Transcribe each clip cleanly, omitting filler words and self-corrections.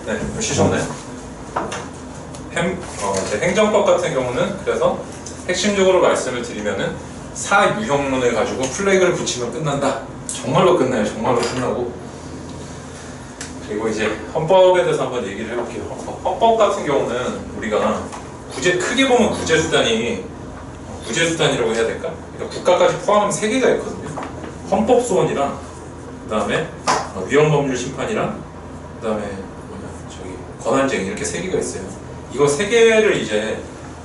네, 쉬셨나요? 이제 행정법 같은 경우는 그래서 핵심적으로 말씀을 드리면은 사유형론을 가지고 플래그를 붙이면 끝난다. 정말로 끝나요. 정말로 끝나고. 그리고 이제 헌법에 대해서 한번 얘기를 해볼게요. 헌법 같은 경우는 우리가 크게 보면 구제수단이라고 해야 될까? 그러니까 국가까지 포함하면 3개가 있거든요. 헌법소원이랑 그 다음에 위헌법률 심판이랑 그 다음에 권한쟁의 이렇게 3개가 있어요. 이거 3개를 이제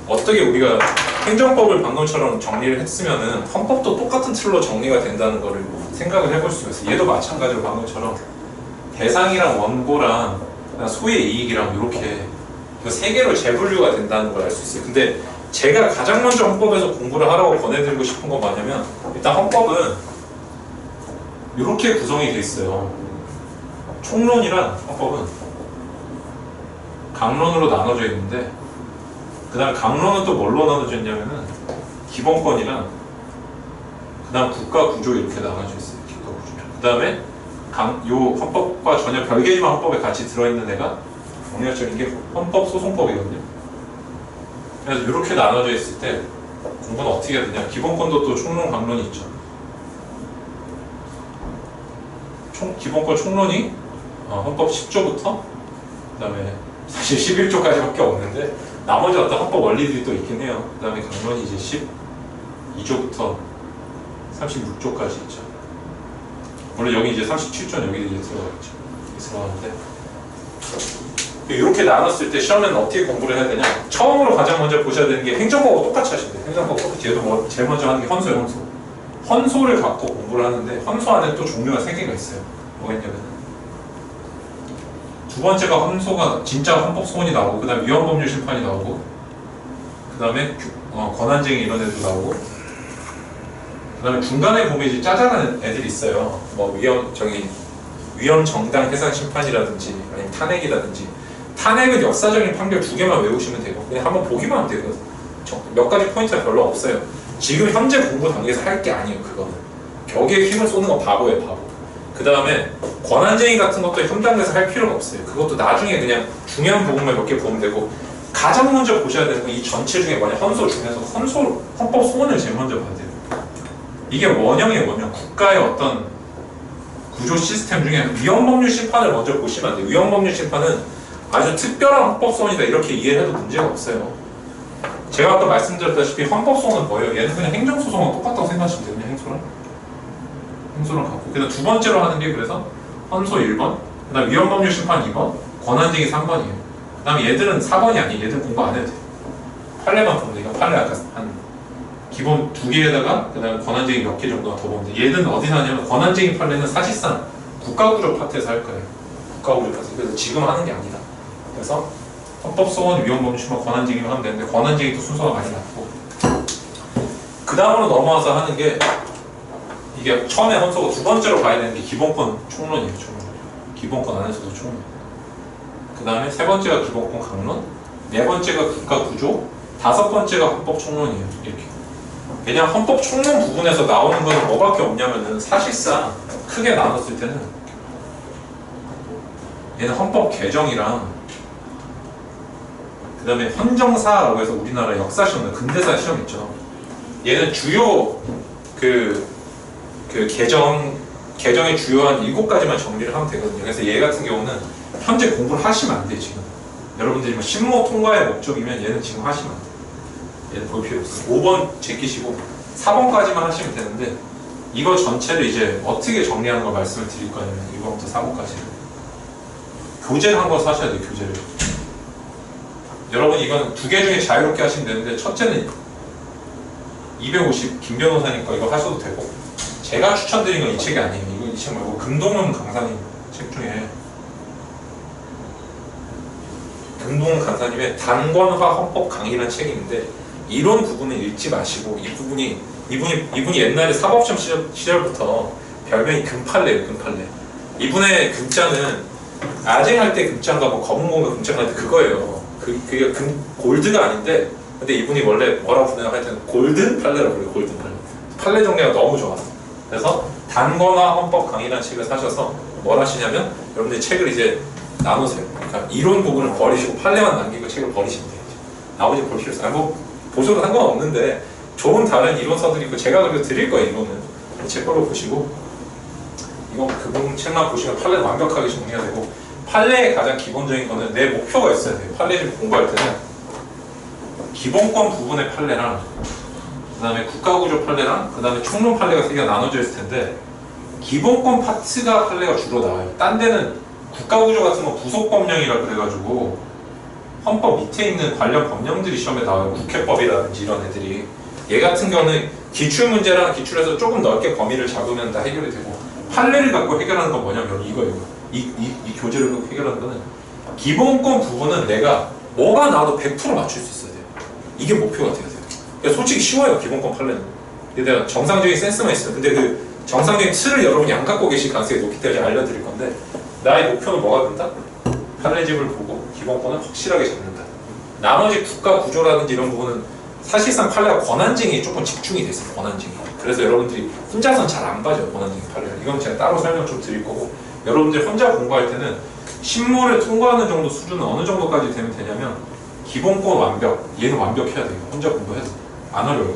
어떻게 우리가 행정법을 방금처럼 정리를 했으면은 헌법도 똑같은 틀로 정리가 된다는 거를 생각을 해볼 수가 있어요. 얘도 마찬가지로 방금처럼 대상이랑 원고랑 소의 이익이랑 이렇게 이거 3개로 재분류가 된다는 걸 알 수 있어요. 근데 제가 가장 먼저 헌법에서 공부를 하라고 권해드리고 싶은 건 뭐냐면 일단 헌법은 이렇게 구성이 돼 있어요. 총론이란 헌법은 강론으로 나눠져 있는데 그 다음 강론은 또 뭘로 나눠져 있냐면은 기본권이랑 그 다음 국가구조 이렇게 나눠져 있어요. 국가구조. 그 다음에 요 헌법과 전혀 별개지만 헌법에 같이 들어있는 애가 정리적인 게 헌법소송법이거든요. 그래서 이렇게 나눠져 있을 때 공부는 어떻게 해야 되냐. 기본권도 또 총론, 강론이 있죠. 기본권 총론이 헌법 10조부터 그 다음에 사실 11조까지밖에 없는데 나머지 어떤 헌법 원리들이 또 있긴 해요. 그 다음에 강론이 이제 12조부터 36조까지 있죠. 물론 여기 이제 37조는 여기 이제 들어가겠죠. 들어가는데 이렇게 나눴을 때 시험에는 어떻게 공부를 해야 되냐? 처음으로 가장 먼저 보셔야 되는 게 행정법하고 똑같이 하시면 돼요. 행정법 뒤에도 제일 먼저 하는 게 헌소예요. 헌소. 헌소를 갖고 공부를 하는데 헌소 안에 또 종류가 3개가 있어요. 뭐가 있냐면 두 번째가 헌소가 진짜 헌법소원이 나오고 그 다음에 위헌법률 심판이 나오고 그 다음에 권한쟁의 이런 애도 나오고 그 다음에 중간에 보면 이제 짜잘한 애들이 있어요. 뭐 위헌 정당 해상 심판이라든지 아니면 탄핵이라든지 탄핵은 역사적인 판결 2개만 외우시면 되고 그냥 한번 보기만 하면 되거든요. 몇 가지 포인트가 별로 없어요. 지금 현재 공부 단계에서 할 게 아니에요. 그거는 벽에 힘을 쏘는 건 바보예요. 바보. 그 다음에 권한쟁의 같은 것도 현장에서 할 필요가 없어요. 그것도 나중에 그냥 중요한 부분만 몇 개 보면 되고 가장 먼저 보셔야 되는 건 이 전체 중에 만약 헌소 중에서 헌법 소원을 제일 먼저 봐야 돼요. 이게 원형이에요. 원형. 국가의 어떤 구조 시스템 중에 위헌법률 심판을 먼저 보시면 안 돼요. 위헌법률 심판은 아주 특별한 헌법소원이다 이렇게 이해해도 문제가 없어요. 제가 아까 말씀드렸다시피 헌법소원은 뭐예요? 얘는 그냥 행정소송하고 똑같다고 생각하시면 돼요. 그냥 행소랑 갖고. 그다음 두 번째로 하는 게 그래서 헌소 1번, 그 다음 위헌법률 심판 2번, 권한쟁의 3번이에요. 그 다음에 얘들은 4번이 아니에요. 얘들은 공부 안 해도 돼요. 판례만 보면 돼요. 판례 아까 한 기본 2개에다가 그 다음에 권한쟁의 몇 개 정도가 더 보면 돼요. 얘는 어디서 하냐면 권한쟁의 판례는 사실상 국가구조 파트에서 할 거예요. 국가구조 파트. 그래서 지금 하는 게 아니다. 그래서 헌법소원, 위헌법률 심판, 권한쟁의만 하면 되는데 권한쟁의도 순서가 많이 낮고 그 다음으로 넘어와서 하는 게 이게 처음에 헌소가 두 번째로 봐야 되는 게 기본권 총론이에요. 총론. 기본권 안에서도 총론. 그 다음에 세 번째가 기본권 강론, 네 번째가 국가구조, 다섯 번째가 헌법 총론이에요. 이렇게. 그냥 헌법 총론 부분에서 나오는 거는 뭐밖에 없냐면은 사실상 크게 나눴을 때는 얘는 헌법 개정이랑 그 다음에 헌정사라고 해서 우리나라 역사 시험, 근대사 시험 있죠. 얘는 주요 개정의 주요한 7가지만 정리를 하면 되거든요. 그래서 얘 같은 경우는 현재 공부를 하시면 안 돼요. 지금 여러분들이 뭐 신모 통과의 목적이면 얘는 지금 하시면 안 돼요. 얘는 볼 필요 없어요. 5번 제끼시고 4번까지만 하시면 되는데 이거 전체를 이제 어떻게 정리하는 걸 말씀을 드릴 거냐면 1번부터 4번까지 교재를 한 권 사셔야 돼요. 교재를. 여러분 이건 2개 중에 자유롭게 하시면 되는데 첫째는 250 김 변호사님 거 이거 하셔도 되고 제가 추천드린 건 이 책이 아니에요. 이 책 말고 금동훈 강사님 책 중에 금동훈 강사님의 단권화 헌법 강의라는 책이 있는데 이론 부분을 읽지 마시고 이분이 옛날에 사법시험 시절부터 별명이 금팔레예요. 금팔레. 이분의 금자는 아쟁할 때 금자인가 뭐 검은공과 금자가 할 때 그거예요. 그게 골드가 아닌데 근데 이분이 원래 뭐라고 부르냐 하여튼 골든 팔레라고 그래요. 골든 팔레. 판례 정리가 너무 좋아. 그래서 단권화 헌법 강의라는 책을 사셔서 뭘 하시냐면 여러분들이 책을 이제 나누세요. 그러니까 이론 부분을 버리시고 판례만 남기고 책을 버리시면 돼요. 나머지 볼 필요 없어요. 뭐 보셔도 상관없는데 좋은 다른 이론서들이 있고 제가 그래도 드릴 거예요. 이거는 책 걸로 보시고 이거 그 책만 보시면 판례는 완벽하게 정리가 되고 판례의 가장 기본적인 거는 내 목표가 있어야 돼요. 판례를 공부할 때는 기본권 부분의 판례랑 그 다음에 국가구조 판례랑 그 다음에 총론 판례가 세 개가 나눠져 있을 텐데 기본권 파트가 판례가 주로 나와요. 딴 데는 국가구조 같은 건 부속법령이라 그래가지고 헌법 밑에 있는 관련 법령들이 시험에 나와요. 국회법이라든지 이런 애들이. 얘 같은 경우는 기출문제랑 기출에서 조금 넓게 범위를 잡으면 다 해결이 되고 판례를 갖고 해결하는 건 뭐냐면 이거예요. 이 교재를 갖고 해결하는 거는 기본권 부분은 내가 뭐가 나와도 100% 맞출 수 있어야 돼요. 이게 목표가 돼야 돼요. 그러니까 솔직히 쉬워요. 기본권 판례는. 근데 내가 정상적인 센스만 있어요. 근데 그 정상적인 틀을 여러분이 안 갖고 계실 가능성이 높기 때문에 알려드릴 건데 나의 목표는 뭐가 된다? 판례집을 보고 기본권을 확실하게 잡는다. 나머지 국가 구조라든지 이런 부분은 사실상 판례가 권한쟁이에 조금 집중이 돼 있어요. 권한쟁이. 그래서 여러분들이 혼자서는 잘 안 봐줘요. 권한쟁이 판례를. 이건 제가 따로 설명 좀 드릴 거고 여러분들이 혼자 공부할 때는 신문을 통과하는 정도 수준은 어느 정도까지 되면 되냐면 기본권 완벽. 얘는 완벽해야 돼요. 혼자 공부해서. 안 어려워요.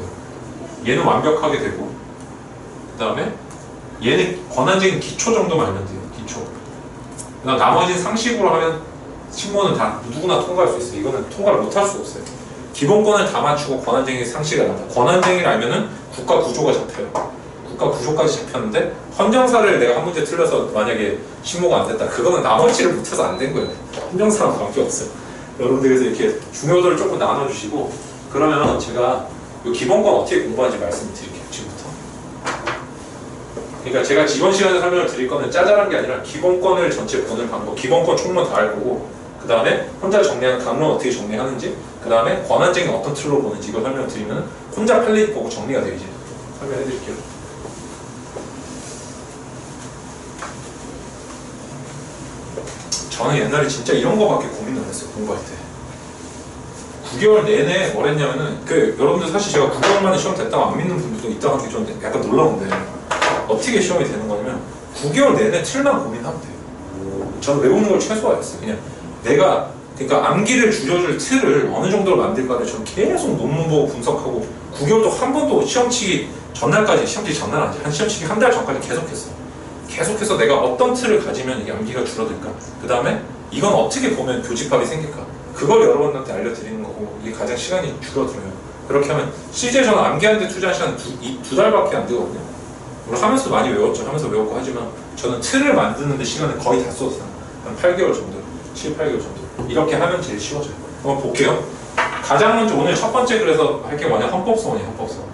얘는 완벽하게 되고 그 다음에 얘는 권한쟁이 기초 정도만 알면 돼요. 기초. 그다음 나머지는 상식으로 하면 신문은 다 누구나 통과할 수 있어요. 이거는 통과를 못 할 수가 없어요. 기본권을 다 맞추고 권한쟁이 상식을 알아. 권한쟁이를 알면은 국가 구조가 잡혀요. 국가 구조까지 잡혔는데 헌정사를 내가 한 문제 틀려서 만약에 신고가 안 됐다. 그거는 나머지를 못해서 안 된 거예요. 헌정사랑 관계없어요. 여러분들 그래서 이렇게 중요도를 조금 나눠주시고 그러면 제가 이 기본권 어떻게 공부하는지 말씀드릴게요. 지금부터. 그러니까 제가 이번 시간에 설명을 드릴 거는 짜잘한 게 아니라 기본권을 전체 보는 방법, 기본권 총론 다 알고 그 다음에 혼자 정리하는 강론 어떻게 정리하는지 그 다음에 권한쟁이 어떤 틀로 보는지 이걸 설명을 드리면 혼자 판례 보고 정리가 돼요. 이제 설명해 드릴게요. 저는 옛날에 진짜 이런 거밖에 고민을 안 했어요. 공부할 때 9개월 내내 뭘 했냐면은 여러분들 사실 제가 9개월 만에 시험 됐다고 안 믿는 분들도 있다고 하는 게 좀 약간 놀라운데 어떻게 시험이 되는 거냐면 9개월 내내 틀만 고민하면 돼요. 저는 외우는 걸 최소화했어요. 그냥 내가 그러니까 암기를 줄여줄 틀을 어느 정도로 만들까를 저는 계속 논문 보고 분석하고 9개월도 한 번도 시험치기 전날까지 시험치기 전날 아니지 한 시험치기 한 달 전까지 계속했어요. 계속해서 내가 어떤 틀을 가지면 이게 암기가 줄어들까 그 다음에 이건 어떻게 보면 교집합이 생길까 그걸 여러분한테 알려드리는 거고 이게 가장 시간이 줄어들어요. 그렇게 하면 실제 저는 암기하는데 투자한 시간 두 달밖에 안 되거든요. 물론 하면서 많이 외웠죠. 하면서 외웠고 하지만 저는 틀을 만드는 데 시간을 거의 다 썼어요. 한 8개월 정도 7, 8개월 정도 이렇게 하면 제일 쉬워져요. 한번 볼게요. 가장 먼저 오늘 첫 번째 그래서 할 게 뭐냐 헌법소원이에요. 헌법소원.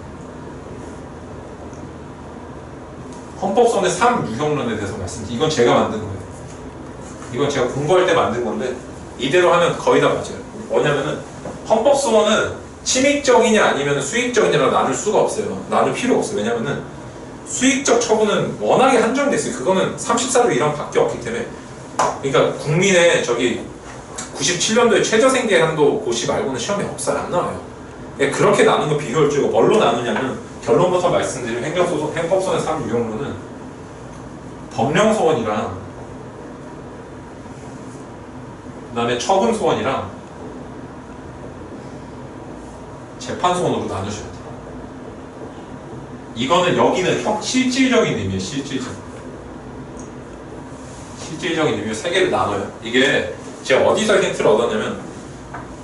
헌법소원의 3유형론에 대해서 말씀드릴게요. 이건 제가 만든 거예요. 이건 제가 공부할 때 만든 건데 이대로 하면 거의 다 맞아요. 뭐냐면은 헌법소원은 침익적이냐 아니면 수익적이냐로 나눌 수가 없어요. 나눌 필요가 없어요. 왜냐면은 수익적 처분은 워낙에 한정돼 있어요. 그거는 34조 1항 밖에 없기 때문에 그러니까 국민의 97년도에 최저생계 한도 고시 말고는 시험에 없어요. 안 나와요. 그렇게 나눈 거 비효율적이고 뭘로 나누냐면 결론부터 말씀드리면 행법소원의 3유형론은 법령소원이랑 그 다음에 처분소원이랑 재판소원으로 나누셔야 돼요. 이거는 여기는 실질적인 의미예요. 실질적인 의미로 세 개를 나눠요. 이게 제가 어디서 힌트를 얻었냐면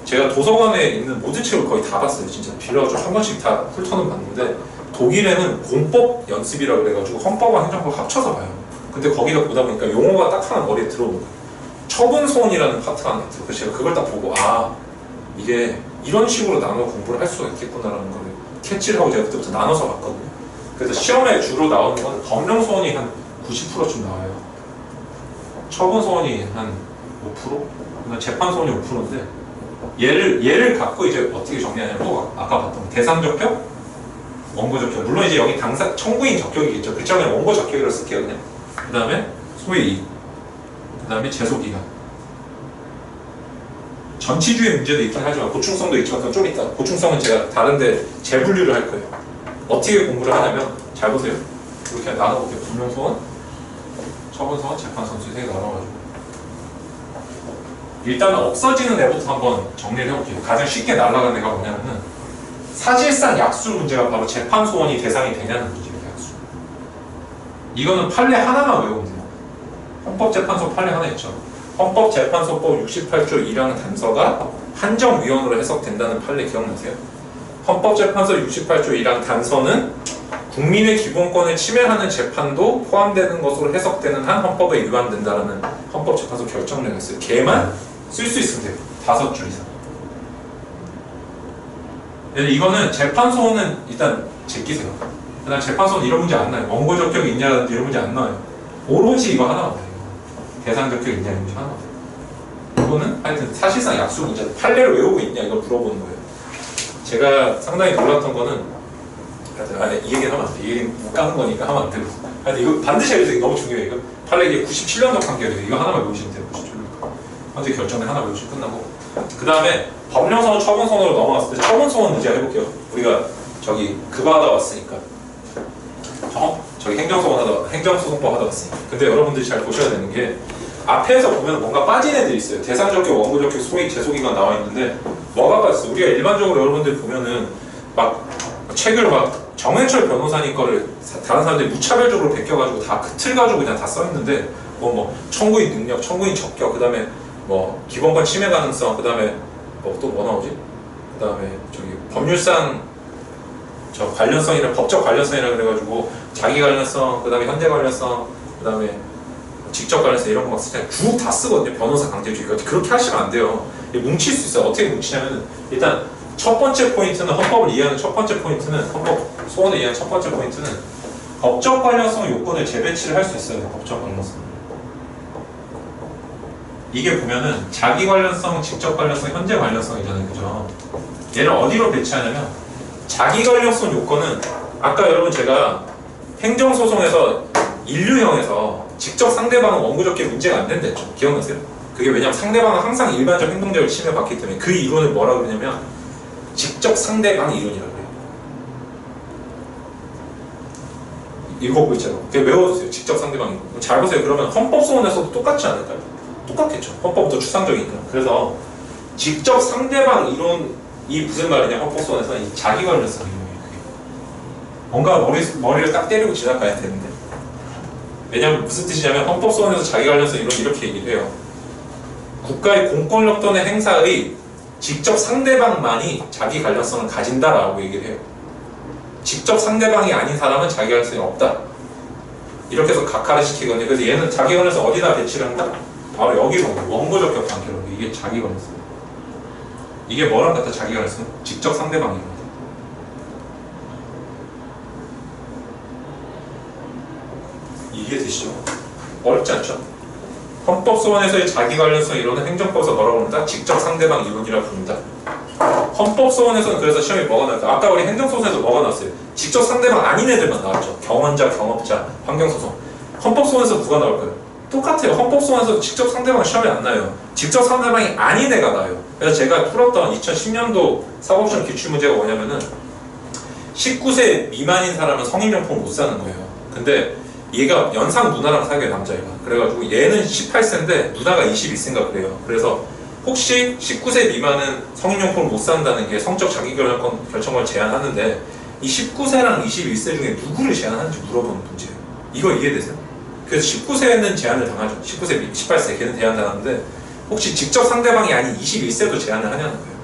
제가 도서관에 있는 모든 책을 거의 다 봤어요. 진짜 빌려가지고 한 번씩 다 훑어는 봤는데 독일에는 공법 연습이라고 그래가지고 헌법과 행정법 합쳐서 봐요. 근데 거기다 보다 보니까 용어가 딱 하나 머리에 들어오는 거예요. 처분소원이라는 파트가 하나 있어요. 그래서 제가 그걸 딱 보고 이게 이런 식으로 나눠 공부를 할 수가 있겠구나라는 걸 캐치를 하고 제가 그때부터 나눠서 봤거든요. 그래서 시험에 주로 나오는 건 법령소원이 한 90%쯤 나와요. 처분소원이 한 5%? 재판소원이 5%인데 얘를 갖고 이제 어떻게 정리하냐면 또 아까 봤던 대상 적격, 원고 적격. 물론 이제 여기 당사 청구인 적격이겠죠. 그렇죠? 그냥 원고 적격으로 쓸게요 그냥. 그 다음에 소위 이익, 그 다음에 제소 기간. 전치주의 문제도 있긴 하지만 보충성도 있지만 그건 좀 이따. 보충성은 제가 다른데 재분류를 할 거예요. 어떻게 공부를 하냐면 잘 보세요. 이렇게 나눠볼게요. 법령소원, 처분소원, 재판소원 세 개 나눠가지고 일단은 없어지는 애부터 한번 정리를 해볼게요. 가장 쉽게 날아가는 애가 뭐냐면은 사실상 약수 문제가 바로 재판 소원이 대상이 되냐는 문제예요. 약수. 이거는 판례 하나만 외우면 돼요. 헌법재판소 판례 하나 있죠. 헌법재판소법 68조 1항 단서가 한정위헌으로 해석된다는 판례 기억나세요? 헌법재판소 68조 1항 단서는 국민의 기본권을 침해하는 재판도 포함되는 것으로 해석되는 한 헌법에 위반된다라는 헌법재판소 결정령이 있어요. 걔만 쓸 수 있으면 돼요. 5줄 이상. 이거는 재판소는 일단 제끼세요. 그다음 재판소는 이런 문제 안 나요. 원고 적격이 있냐든지 이런 문제 안 나와요. 오로지 이거 하나만 돼요. 대상 적격 있냐 이런 문제 하나만 돼요. 이거는 하여튼 사실상 약수 문제. 판례를 외우고 있냐 이걸 물어보는 거예요. 제가 상당히 놀랐던 거는 이 얘기는 하면 안 돼. 이 얘기는 못 까는 거니까 하면 안 되고. 하여튼 이거 반드시 알려야 돼. 너무 중요해. 이거 판례 이게 97년도 판결이에요. 이거 하나만 외우시면 돼요. 97년. 현재 결정에 하나 외우시면 끝나고. 그 다음에 법령소원, 처분소원으로 넘어갔을 때 처분소원 문제 해볼게요. 우리가 저기 그거 하다 왔으니까. 저기 행정소송법 하다 왔으니까. 근데 여러분들이 잘 보셔야 되는 게 앞에서 보면 뭔가 빠진 애들이 있어요. 대상적격, 원고적격, 소위 제소기관 나와 있는데 뭐가 빠졌어? 우리가 일반적으로 여러분들 보면은 막 책을 막 정해철 변호사님 거를 다른 사람들이 무차별적으로 베껴가지고 다 그 틀 가지고 그냥 다 써있는데 뭐 청구인 능력, 청구인 적격, 그 다음에 뭐 기본권 침해 가능성, 그 다음에 뭐 또 뭐 나오지? 그 다음에 저기 법률상 저 관련성이나 법적 관련성이라 그래가지고 자기 관련성, 그 다음에 현재 관련성, 그 다음에 직접 관련성 이런 거 막 쓰잖아요. 쭉 다 쓰거든요. 변호사 강제주의가. 그렇게 하시면 안 돼요. 뭉칠 수 있어요. 어떻게 뭉치냐면 일단 첫 번째 포인트는 헌법을 이해하는 첫 번째 포인트는 헌법 소원을 이해하는 첫 번째 포인트는 법적 관련성 요건을 재배치를 할 수 있어요. 법적 관련성. 이게 보면은 자기 관련성, 직접 관련성, 현재 관련성이잖아요. 그죠? 얘를 어디로 배치하냐면 자기 관련성 요건은 아까 여러분 제가 행정소송에서 인류형에서 직접 상대방은 원고적게 문제가 안 된댔죠. 기억나세요? 그게 왜냐면 상대방은 항상 일반적 행동자를 침해받기 때문에 그 이론을 뭐라고 그러냐면 직접 상대방 이론이라고 해요. 읽어보고 있잖아요. 그게 외워두세요. 직접 상대방 이론. 잘 보세요. 그러면 헌법소원에서도 똑같지 않을까요? 똑같겠죠. 헌법은 더 추상적이니까. 그래서 직접 상대방 이론이 무슨 말이냐 헌법소원에서는 이 자기 관련성 이론이에요. 뭔가 머리를 딱 때리고 지나가야 되는데 왜냐면 무슨 뜻이냐면 헌법소원에서 자기 관련성 이론 이렇게 얘기를 해요. 국가의 공권력 또는 행사의 직접 상대방만이 자기 관련성을 가진다라고 얘기를 해요. 직접 상대방이 아닌 사람은 자기 관련성이 없다. 이렇게 해서 각하를 시키거든요. 그래서 얘는 자기 관련성 어디다 배치를 한다? 바로 여기서 원고적격 관계로 이게 자기 관련성. 이게 뭐랑 같아? 자기 관련성? 직접 상대방입니다. 이게 되시죠? 어렵지 않죠? 헌법소원에서의 자기 관련성 이론은 행정법에서 뭐라고 부른다? 직접 상대방 이론이라고 부른다. 헌법소원에서는 그래서 시험이 뭐가 나올까? 아까 우리 행정소송에서 뭐가 나왔어요? 직접 상대방 아닌 애들만 나왔죠. 경원자, 경업자, 환경소송. 헌법소원에서 누가 나올까요? 똑같아요. 헌법소원에서 직접 상대방 시험이 안 나요. 직접 상대방이 아닌 애가 나요. 그래서 제가 풀었던 2010년도 사법시험 기출문제가 뭐냐면은 19세 미만인 사람은 성인용품 못 사는 거예요. 근데 얘가 연상 누나랑 사귀어요. 남자애가. 그래가지고 얘는 18세인데 누나가 21세인가 그래요. 그래서 혹시 19세 미만은 성인용품을 못 산다는 게 성적 자기결정권을 제한하는데 이 19세랑 21세 중에 누구를 제한하는지 물어보는 문제예요. 이거 이해되세요? 그래서 19세는 제한을 당하죠. 19세, 18세 걔는 제한당하는데 혹시 직접 상대방이 아닌 21세도 제한을 하냐는 거예요.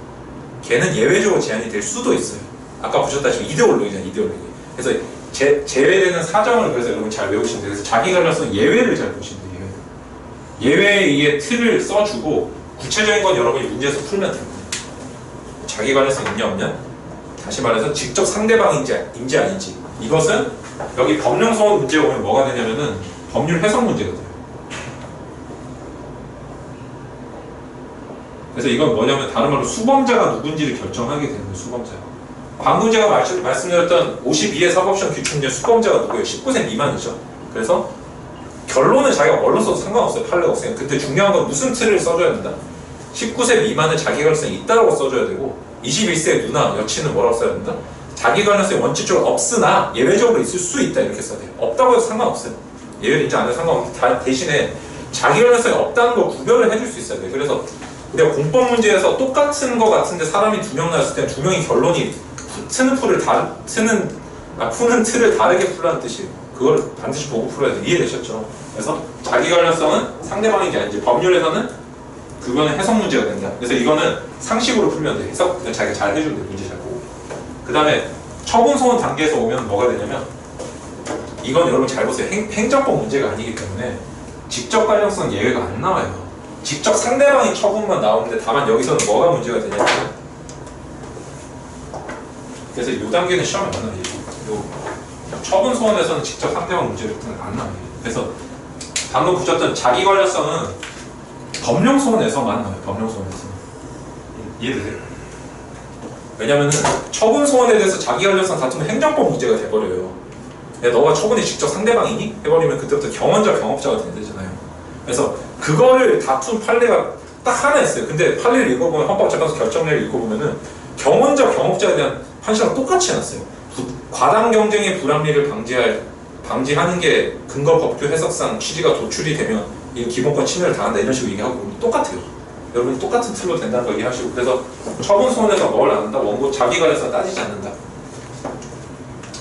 걔는 예외적으로 제한이 될 수도 있어요. 아까 보셨다시피 이데올로기잖아요. 이데올로기. 그래서 제외되는 사정을 그래서 여러분 잘 외우시면 돼요. 그래서 자기 관련성 예외를 잘 보시면 돼요. 예외의 틀을 써주고 구체적인 건 여러분이 문제에서 풀면 돼요. 자기 관련성 있냐 없냐? 다시 말해서 직접 상대방인지 아닌지 이것은 여기 법령소원 문제가 오면 뭐가 되냐면은 법률 해석 문제가 돼요. 그래서 이건 뭐냐면 다른 말로 수범자가 누군지를 결정하게 되는 거예요. 수범자. 방금 제가 말씀드렸던 52의 사법시험 기출문제 수범자가 누구예요? 19세 미만이죠. 그래서 결론은 자기가 뭘로 써도 상관없어요. 판례가 없어요. 근데 중요한 건 무슨 틀을 써줘야 된다. 19세 미만은 자기 관련성이 있다고 써줘야 되고 21세 누나, 여친은 뭐라고 써야 된다? 자기 관련성이 원칙적으로 없으나 예외적으로 있을 수 있다 이렇게 써야 돼요. 없다고 해도 상관없어요. 예외를 인정 안 해도 상관없는데 대신에 자기 관련성이 없다는 걸 구별을 해줄 수 있어야 돼. 그래서 우리가 공법 문제에서 똑같은 거 같은데 사람이 두 명 나왔을 때 두 명이 결론이 푸는 틀을 다르게 풀라는 뜻이에요. 그걸 반드시 보고 풀어야 돼. 이해되셨죠? 그래서 자기 관련성은 상대방인 게 아니지. 법률에서는 그거는 해석 문제가 된다. 그래서 이거는 상식으로 풀면 돼. 해석 자기가 잘 해주면 돼. 문제 잘 보고. 그 다음에 처분 소원 단계에서 오면 뭐가 되냐면 이건 여러분 잘 보세요. 행정법 문제가 아니기 때문에 직접 관련성 예외가 안 나와요. 직접 상대방이 처분만 나오는데 다만 여기서는 뭐가 문제가 되냐면 그래서 이 단계는 시험에 안 나와요. 처분 소원에서는 직접 상대방 문제를 안 나와요. 그래서 방금 붙였던 자기 관련성은 법령 소원에서만 나와요. 법령 소원에서. 이해되세요? 왜냐면은 처분 소원에 대해서 자기 관련성 다투면 행정법 문제가 돼버려요. 너가 처분이 직접 상대방이니? 해버리면 그때부터 경원자 경업자가 되잖아요. 그래서 그거를 다툰 판례가 딱 하나 있어요. 근데 판례를 읽어보면 헌법재판소 결정례를 읽어보면은 경원자 경업자에 대한 판시랑 똑같이 해놨어요. 과당 경쟁의 불합리를 방지하는 게 근거 법규 해석상 취지가 도출이 되면 이 기본권 침해를 당한다 이런 식으로 얘기하고 똑같아요. 여러분이 똑같은 틀로 된다는 걸 이해하시고 그래서 처분 소원에서 뭘 안 한다? 원고 자기 관련성 따지지 않는다.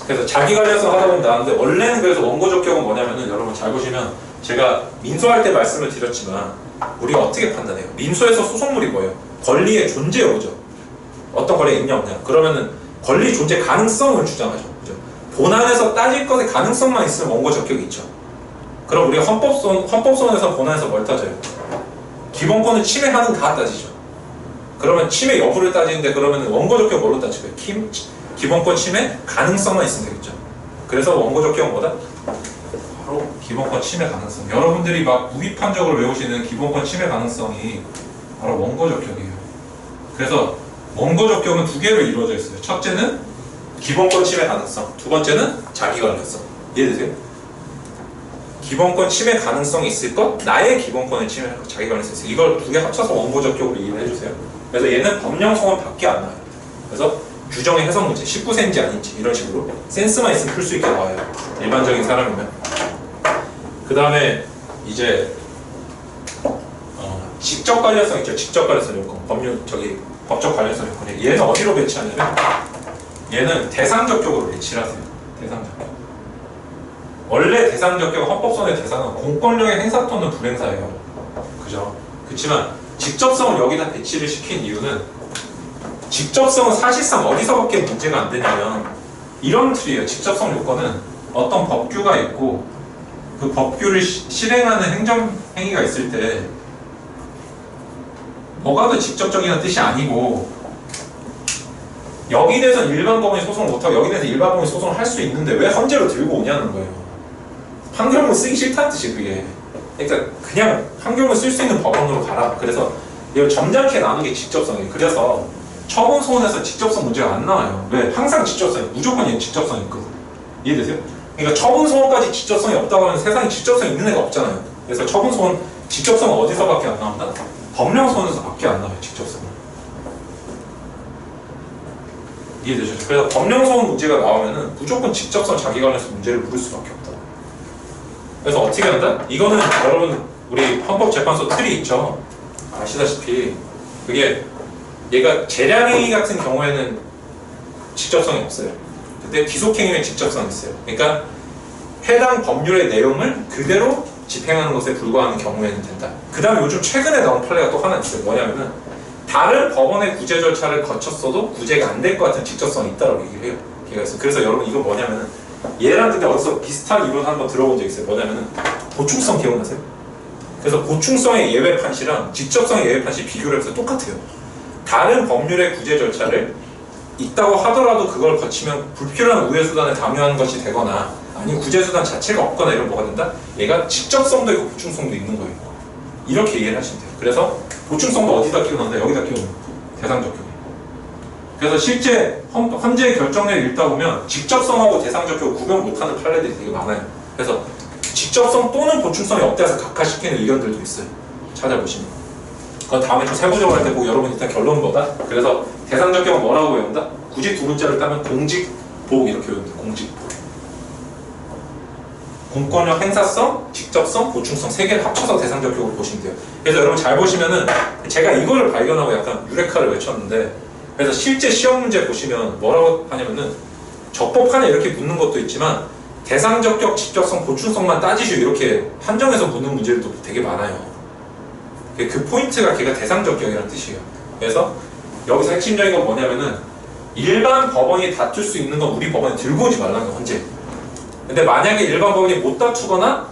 그래서 자기 관련성 하다 보면 나왔는데 원래는 그래서 원고 적격은 뭐냐면은 여러분 잘 보시면 제가 민소할 때 말씀을 드렸지만 우리가 어떻게 판단해요? 민소에서 소송물이 뭐예요? 권리의 존재 여부죠. 어떤 권리가 있냐 없냐. 그러면은 권리 존재 가능성을 주장하죠. 그죠? 본안에서 따질 것의 가능성만 있으면 원고 적격이 있죠. 그럼 우리가 헌법소원에서 본안에서 뭘 따져요? 기본권을 침해하는 다 따지죠. 그러면 침해 여부를 따지는데 그러면 원고 적격 뭘로 따질까요? 기본권 침해 가능성만 있으면 되겠죠. 그래서 원고 적격은 뭐다? 바로 기본권 침해 가능성. 여러분들이 막 무비판적으로 외우시는 기본권 침해 가능성이 바로 원고 적격이에요. 그래서 원고 적격은 두 개로 이루어져 있어요. 첫째는 기본권 침해 가능성, 두 번째는 자기 관련성. 이해되세요? 기본권 침해 가능성이 있을 것, 나의 기본권을 침해할 것, 자기 관련성이 있어요. 이걸 두 개 합쳐서 원고 적격으로 이해를 해주세요. 그래서 얘는 법령 소원 밖에 안 나와요. 그래서 규정의 해석 문제, 19세인지 아닌지 이런 식으로 센스만 있으면 풀 수 있게 나와요. 일반적인 사람이면. 그 다음에 이제 직접 관련성 있죠. 직접 관련성 요건, 법적 관련성 요건. 얘는 어디로 배치하냐면 얘는 대상적격으로 배치를 하세요. 대상적격. 원래 대상적격 헌법소원의 대상은 공권력의 행사 또는 불행사예요. 그죠? 그렇지만 직접성을 여기다 배치를 시킨 이유는 직접성은 사실상 어디서밖에 문제가 안 되냐면 이런 틀이에요. 직접성 요건은 어떤 법규가 있고 그 법규를 실행하는 행정행위가 있을 때 뭐가 더 직접적이라는 뜻이 아니고 여기 대해서 일반 법원이 소송을 못하고 여기 대해서 일반 법원이 소송을 할 수 있는데 왜 헌재로 들고 오냐는 거예요. 판결문 쓰기 싫다는 뜻이 그게. 그러니까 그냥 판결문 쓸 수 있는 법원으로 가라. 그래서 이걸 점잖게 나누는 게 직접성이에요. 그래서 처분 소원에서 직접성 문제가 안 나와요. 왜? 항상 직접성이 무조건 얘는 직접성이 있거든. 이해되세요? 그러니까 처분 소원까지 직접성이 없다고 하면 세상에 직접성이 있는 애가 없잖아요. 그래서 처분 소원 직접성은 어디서밖에 안 나온다? 법령 소원에서 밖에 안 나와요. 직접성은. 이해되셨죠? 그래서 법령 소원 문제가 나오면은 무조건 직접성 자기 관련해서 문제를 물을 수밖에 없다. 그래서 어떻게 한다? 이거는 여러분 우리 헌법재판소 틀이 있죠. 아시다시피 그게 얘가 재량행위 같은 경우에는 직접성이 없어요. 근데 기속행위는 직접성이 있어요. 그러니까 해당 법률의 내용을 그대로 집행하는 것에 불과하는 경우에는 된다. 그 다음에 요즘 최근에 나온 판례가 또 하나 있어요. 뭐냐면은 다른 법원의 구제 절차를 거쳤어도 구제가 안 될 것 같은 직접성이 있다고 얘기를 해요. 그래서 여러분 이거 뭐냐면은 얘랑 근데 어디서 비슷한 이론 한번 들어본 적 있어요. 뭐냐면은 보충성 기억나세요? 그래서 보충성의 예외 판시랑 직접성의 예외 판시 비교를 해서 똑같아요. 다른 법률의 구제 절차를 있다고 하더라도 그걸 거치면 불필요한 우회 수단을 담요하는 것이 되거나 아니면 구제 수단 자체가 없거나 이런 뭐가 된다? 얘가 직접성도 있고 보충성도 있는 거예요. 이렇게 이해를 하시면 돼요. 그래서 보충성도 어디다 끼워넣는다? 여기다 끼워넣는 대상적격. 그래서 실제 헌재 결정례를 읽다 보면 직접성하고 대상적격을 구분 못하는 판례들이 되게 많아요. 그래서 직접성 또는 보충성이 없다 해서 각하시키는 의견들도 있어요. 찾아보시면. 그건 다음에 좀 세부적으로 할 때 보고 여러분 일단 결론은 뭐다? 그래서 대상적격은 뭐라고 외운다? 굳이 두 문자를 따면 공직보복 이렇게 외운다. 공직보복. 공권력 행사성, 직접성, 보충성 세 개를 합쳐서 대상적격으로 보시면 돼요. 그래서 여러분 잘 보시면은 제가 이거를 발견하고 약간 유레카를 외쳤는데, 그래서 실제 시험 문제 보시면 뭐라고 하냐면은 적법한에 이렇게 묻는 것도 있지만 대상적격, 직접성, 보충성만 따지시오 이렇게 한정해서 묻는 문제들도 되게 많아요. 그 포인트가 걔가 대상적격이라는 뜻이에요. 그래서 여기서 핵심적인 건 뭐냐면은 일반 법원이 다툴 수 있는 건 우리 법원에 들고 오지 말라는 거 현재. 근데 만약에 일반 법원이 못 다투거나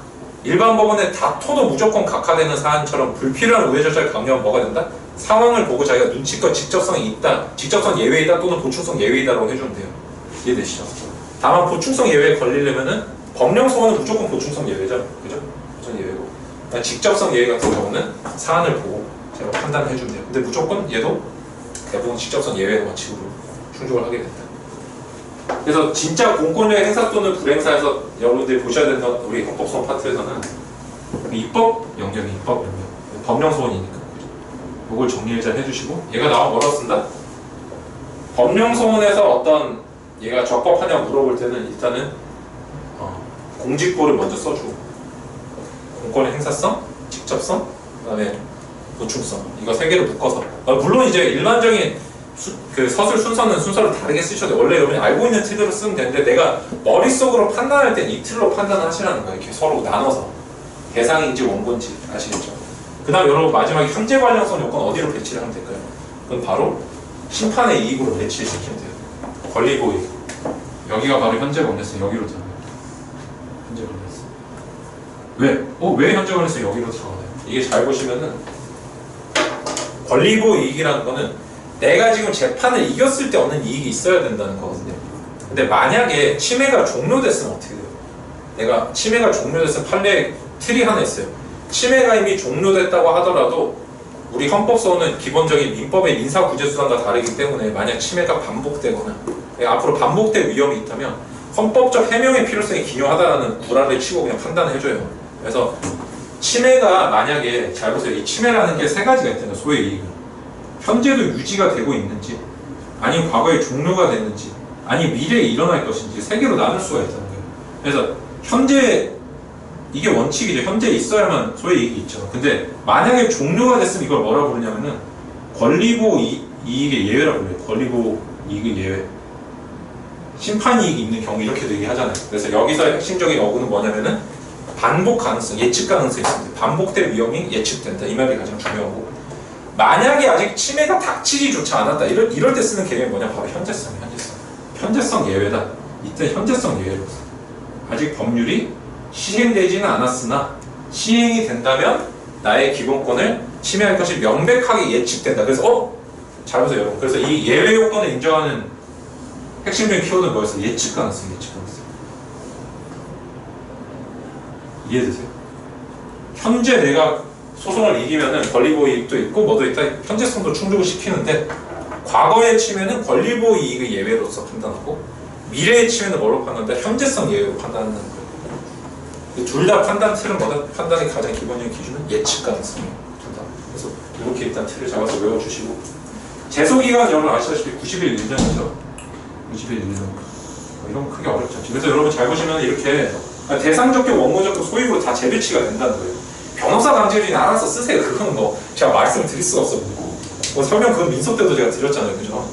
일반 법원에 다퉈도 무조건 각하되는 사안처럼 불필요한 우회절차를 강요하면 뭐가 된다? 상황을 보고 자기가 눈치껏 직접성이 있다, 직접성 예외이다 또는 보충성 예외이다라고 해주면 돼요. 이해되시죠? 다만 보충성 예외에 걸리려면은 법령 소원은 무조건 보충성 예외죠. 그죠? 보충성 예외고. 그러니까 직접성 예외 같은 경우는 사안을 보고 제가 판단을 해주면 돼요. 근데 무조건 얘도 대부분 직접성 예외의 원칙으로 충족을 하게 된다. 그래서 진짜 공권력 행사 또는 불행사에서 여러분들이 보셔야 된다. 우리 헌법소원 파트에서는 입법 영역이 입법 영역, 법령 소원이니까 이걸 정리를 잘 해주시고, 얘가 나와 뭐라고 쓴다? 법령 소원에서 어떤 얘가 적법하냐고 물어볼 때는 일단은 공직보를 먼저 써주고, 공권의 행사성, 직접성, 그다음에 보충성 이거 세 개를 묶어서, 물론 이제 일반적인 그 서술 순서는 순서를 다르게 쓰셔도 원래 여러분이 알고 있는 틀대로 쓰면 되는데, 내가 머릿속으로 판단할 땐 이 틀로 판단을 하시라는 거예요. 이렇게 서로 나눠서 대상인지 원본지 아시겠죠? 그 다음 여러분 마지막에 현재 관련성 요건 어디로 배치를 하면 될까요? 그건 바로 심판의 이익으로 배치시키면 돼요. 권리고 이익, 여기가 바로 현재 관련성, 여기로 들어가요. 현재 관련성 왜 현재 관련성 여기로 들어가나요? 이게 잘 보시면은 권리고 이익이라는 거는 내가 지금 재판을 이겼을 때 얻는 이익이 있어야 된다는 거거든요. 근데 만약에 침해가 종료됐으면 어떻게 돼요? 내가 침해가 종료됐으면 판례에 틀이 하나 있어요. 침해가 이미 종료됐다고 하더라도 우리 헌법소원은 기본적인 민법의 인사구제수단과 다르기 때문에 만약 침해가 반복되거나 앞으로 반복될 위험이 있다면 헌법적 해명의 필요성이 기요하다는 구라를 치고 그냥 판단을 해줘요. 그래서 침해가 만약에 잘 보세요. 이 침해라는 게 세 가지가 있잖아요. 소의 이익은. 현재도 유지가 되고 있는지, 아니면 과거에 종료가 됐는지, 아니 미래에 일어날 것인지 세 개로 나눌 수가 있다는 거예요. 그래서 현재 이게 원칙이죠. 현재 있어야만 소의 이익이 있죠. 근데 만약에 종료가 됐으면 이걸 뭐라 부르냐면은 권리보 이익의 예외라고 불러요. 권리보 이익의 예외. 심판 이익이 있는 경우 이렇게도 얘기하잖아요. 그래서 여기서 핵심적인 어구는 뭐냐면은 반복 가능성, 예측 가능성이 있습니다. 반복될 위험이 예측된다. 이 말이 가장 중요하고, 만약에 아직 침해가 닥치지조차 않았다. 이럴 때 쓰는 개념이 뭐냐? 바로 현재성이에요. 현재성 예외다. 이때 현재성 예외로 써. 아직 법률이 시행되지는 않았으나 시행이 된다면 나의 기본권을 침해할 것이 명백하게 예측된다. 그래서 잘 보세요 여러분. 그래서 이 예외 요건을 인정하는 핵심적인 키워드는 뭐였어요? 예측 가능성, 예측 가능성. 이해되세요? 현재 내가 소송을 이기면은 권리보호 이익도 있고 뭐도 있다, 현재성도 충족을 시키는데, 과거의 침해는 권리보호 이익의 예외로서 판단하고 미래의 침해는 뭐로 판단한다? 현재성 예외로 판단하는 거예요. 둘 다 판단 틀은 뭐다? 판단의 가장 기본적인 기준은 예측 가능성이에요. 둘 다. 그래서 이렇게 일단 틀을 잡아서 외워주시고, 제소기간 여러분 아시다시피 90일 1년이죠. 90일 1년. 이런 거 크게 어렵지 않죠. 그래서 여러분 잘 보시면 이렇게 대상적격, 원고적격, 소유로 다 재배치가 된다는 거예요. 변호사 강제주의 알아서 쓰세요. 그건 뭐 제가 말씀을 드릴 수가 없어. 뭐 설명 그건 민소 때도 제가 드렸잖아요. 그죠?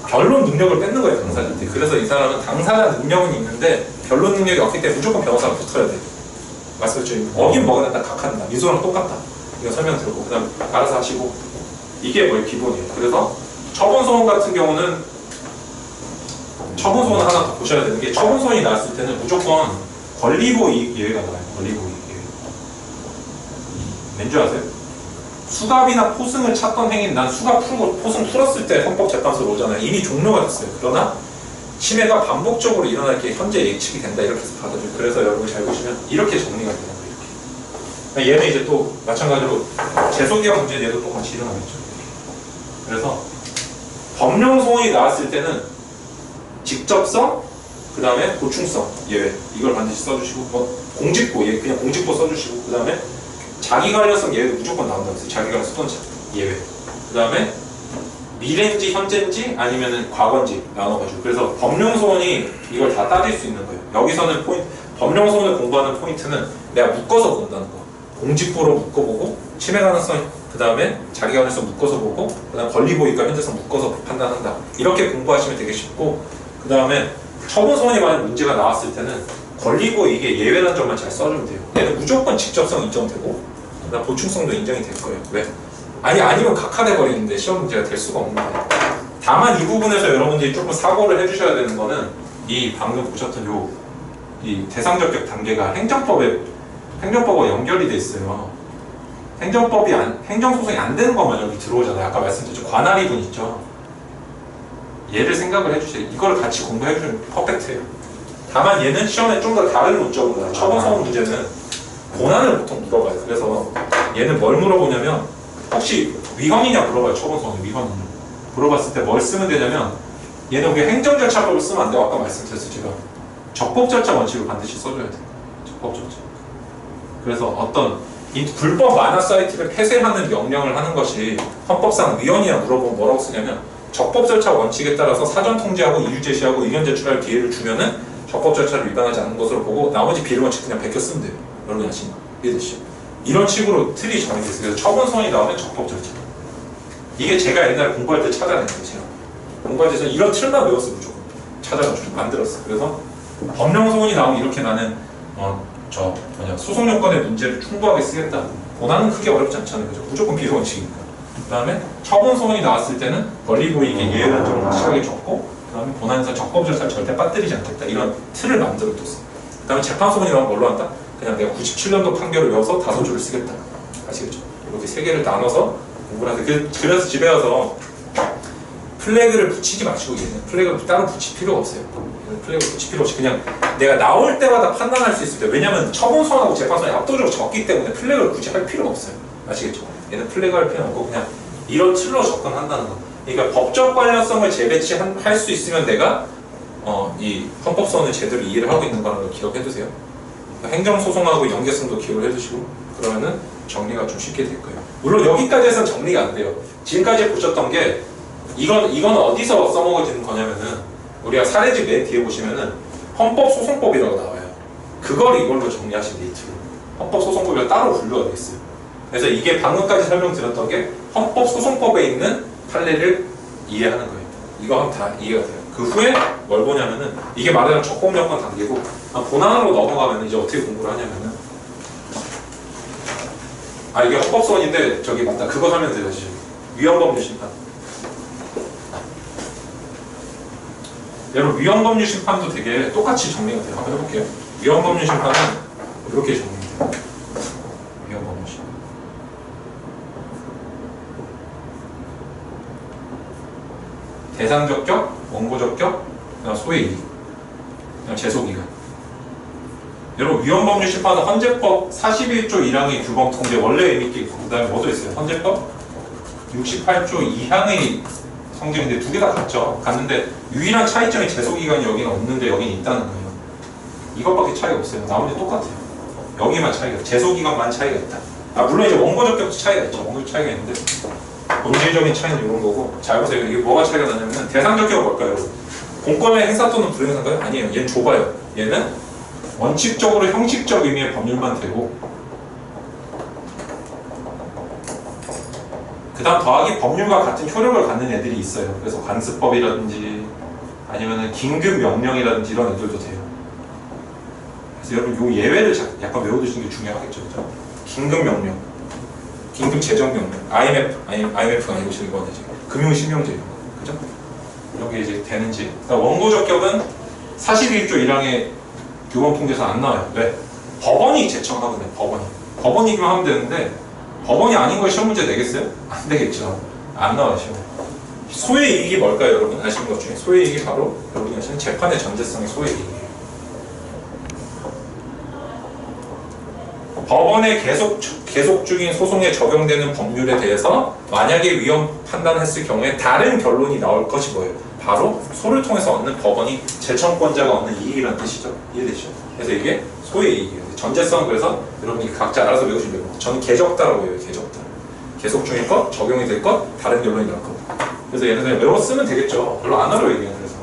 변론 능력을 뺏는 거예요, 당사자한테. 그래서 이 사람은 당사자 능력은 있는데 변론 능력이 없기 때문에 무조건 변호사랑 붙어야 돼. 말씀드렸죠. 어긴 뭐가 다 각한다. 민소랑 똑같다. 이거 설명 드렸고, 그 다음 알아서 하시고, 이게 뭐예요? 기본이에요. 그래서 처분소원 같은 경우는 처분소원 하나 더 보셔야 되는 게, 처분소원이 나왔을 때는 무조건 권리보 이익 예외가 나와요. 권리보 이익 예외. 왠지 아세요? 수갑이나 포승을 찾던 행위는 난 수갑 풀고 포승 풀었을 때 헌법재판소로 오잖아요. 이미 종료가 됐어요. 그러나 침해가 반복적으로 일어날 게 현재 예측이 된다. 이렇게 해서 받아줘요. 그래서 여러분 잘 보시면 이렇게 정리가 되는 거예요. 이렇게. 얘는 이제 또 마찬가지로 제소기한 문제는 얘도 똑같이 일어나겠죠. 그래서 법령 소원이 나왔을 때는 직접성, 그 다음에 보충성 예외, 이걸 반드시 써주시고, 뭐 공직보 예, 그냥 공직보 써주시고, 그 다음에 자기 관련성 예외도 무조건 나온다고 했어요. 자기 관련성 또는 예외. 그 다음에 미래인지 현재인지 아니면은 과거인지 나눠가지고, 그래서 법령 소원이 이걸 다 따질 수 있는 거예요. 여기서는 법령소원을 공부하는 포인트는 내가 묶어서 본다는 거. 공직보로 묶어보고 침해 가능성, 그 다음에 자기 가능성 묶어서 보고, 그 다음 권리보이가 현재성 묶어서 판단한다. 이렇게 공부하시면 되게 쉽고, 그 다음에 처분소원에 관한 문제가 나왔을 때는 권리보 이게 예외라는 점만 잘 써주면 돼요. 얘는 무조건 직접성 인정되고, 그 다음 보충성도 인정이 될 거예요. 왜? 아니면 각하돼 버리는데 시험 문제가 될 수가 없는 거예요. 다만 이 부분에서 여러분들이 조금 사고를 해주셔야 되는 거는 이 방금 보셨던 이 대상적격 단계가 행정법과 연결이 돼 있어요. 행정소송이 안 되는 것만 여기 들어오잖아요. 아까 말씀드렸죠. 관할이분 있죠. 얘를 생각을 해주세요. 이걸 같이 공부해주면 퍼펙트예요. 다만 얘는 시험에 좀 더 다른 문제보다 처분소원 문제는 본안을 보통 물어봐요. 그래서 얘는 뭘 물어보냐면 혹시 위헌이냐 물어봐요. 처분소원은 위헌이냐. 물어봤을 때 뭘 쓰면 되냐면 얘는 우리 행정절차법을 쓰면 안 돼요. 아까 말씀드렸죠. 제가 적법절차 원칙을 반드시 써줘야 돼요. 적법절차. 그래서 어떤 불법 만화 사이트를 폐쇄하는 명령을 하는 것이 헌법상 위헌이냐 물어보면 뭐라고 쓰냐면 적법절차 원칙에 따라서 사전 통지하고 이유 제시하고 의견 제출할 기회를 주면은 적법절차를 위반하지 않는 것으로 보고 나머지 비례 원칙 그냥 베껴 쓰면 돼요. 여러분 아시나요? 이해되시죠? 이런 식으로 틀이 정해져 있어요. 그래서 처분소원이 나오면 적법절차. 이게 제가 옛날에 공부할 때 찾아낸 거예요. 제가 공부할 때 이런 틀만 외웠어요. 무조건 찾아가지고 만들었어요. 그래서 법령소원이 나오면 이렇게 나는 소송 요건의 문제를 충분하게 쓰겠다. 본안은 크게 어렵지 않잖아요. 그죠? 무조건 비례 원칙이니까. 그 다음에 처분소원이 나왔을 때는 권리보이게 예외란 점을 확실하게 적고, 그 다음에 본안에서 적법절차를 절대 빠뜨리지 않겠다. 이런 틀을 만들어뒀어요. 그 다음에 재판소원이 나오면 뭘로 한다? 그냥 내가 97년도 판결을 외워서 5줄을 쓰겠다. 아시겠죠? 이렇게 3개를 나눠서 공부를 하세요. 그래서 집에 와서 플래그를 붙이지 마시고 얘는 플래그를 따로 붙일 필요가 없어요. 플래그를 붙일 필요 없이 그냥 내가 나올 때마다 판단할 수 있을 때, 왜냐면 처분소원하고 재판소원이 압도적으로 적기 때문에 플래그를 굳이 할 필요가 없어요. 아시겠죠? 얘는 플래그 할 필요 없고 그냥 이런 틀로 접근한다는 거. 그러니까 법적 관련성을 재배치할 수 있으면 내가 이 헌법소원을 제대로 이해를 하고 있는 거라는 걸 기억해 두세요. 행정소송하고 연계성도 기억을 해두시고, 그러면은 정리가 좀 쉽게 될 거예요. 물론 여기까지 해서는 정리가 안 돼요. 지금까지 보셨던 게 이건 어디서 써먹어지는 거냐면은 우리가 사례집 맨 뒤에 보시면은 헌법소송법이라고 나와요. 그걸 이걸로 정리하시면 돼요. 헌법소송법이 따로 분류가 되어 있어요. 그래서 이게 방금까지 설명드렸던 게 헌법소송법에 있는 판례를 이해하는 거예요. 이거 하면 다 이해가 돼요. 그 후에 뭘 보냐면은 이게 말하자면 적법요건 단계고, 본안으로 넘어가면 이제 어떻게 공부를 하냐면은 이게 헌법소원인데 저기 맞다. 그거 하면 돼요. 위헌법률 심판. 여러분 위헌법률 심판도 되게 똑같이 정리가 돼요. 한번 해볼게요. 위헌법률 심판은 이렇게 정리돼요. 위헌법률 심판. 대상적격, 원고적격, 그다음 소외이익, 그다음 제소기간. 여러분 위헌법률 심판은 헌재법 41조 1항의 규범 통제 원래 의미있게 있고, 그 다음에 뭐도 있어요? 헌재법 68조 2항의 성질인데 두 개 다 같죠. 같는데 유일한 차이점이 제소기간이 여기는 없는데 여기는 있다는 거예요. 이것밖에 차이가 없어요. 나머지 똑같아요. 여기만 차이가, 제소기간만 차이가 있다. 물론 이제 원고적격도 차이가 있죠. 원고 차이가 있는데 본질적인 차이는 이런 거고. 잘 보세요. 이게 뭐가 차이가 나냐면 대상적격은 뭘까요? 공권의 행사 또는 불행사인가요? 아니에요. 얘는 좁아요. 얘는 원칙적으로 형식적 의미의 법률만 되고, 그 다음 더하기 법률과 같은 효력을 갖는 애들이 있어요. 그래서 관습법이라든지 아니면은 긴급명령이라든지 이런 애들도 돼요. 그래서 여러분 요 예외를 약간 외워두시는 게 중요하겠죠. 그죠? 긴급명령, 긴급재정명령, IMF가 아니고 지금 이거 되지. 금융실명제 이런 거. 그죠? 이런 게 이제 되는지. 그러니까 원고적격은 41조 1항의 규범통제에서 안 나와요. 왜? 법원이 제청하거든요. 법원이기만 하면 되는데 법원이 아닌 걸 시험 문제 내겠어요? 안 되겠죠. 안 나와요. 시험. 소외이익이 뭘까요? 여러분 아시는 것 중에 소외이익이 바로 여러분이 아시는 재판의 전제성의 소외이익이에요. 법원의 계속 중인 소송에 적용되는 법률에 대해서 만약에 위헌 판단했을 경우에 다른 결론이 나올 것이 뭐예요? 바로 소를 통해서 얻는 법원이 재청권자가 얻는 이익이라는 뜻이죠. 이해되시죠? 그래서 이게 소외이익이에요. 전제성, 그래서 여러분이 각자 알아서 외우시면 돼요. 저는 계적다라고 해요. 계적다. 계속 중일 것, 적용이 될 것, 다른 결론이 나올 것. 그래서 얘는 그냥 외웠으면 되겠죠. 별로 안 어려워요. 그래서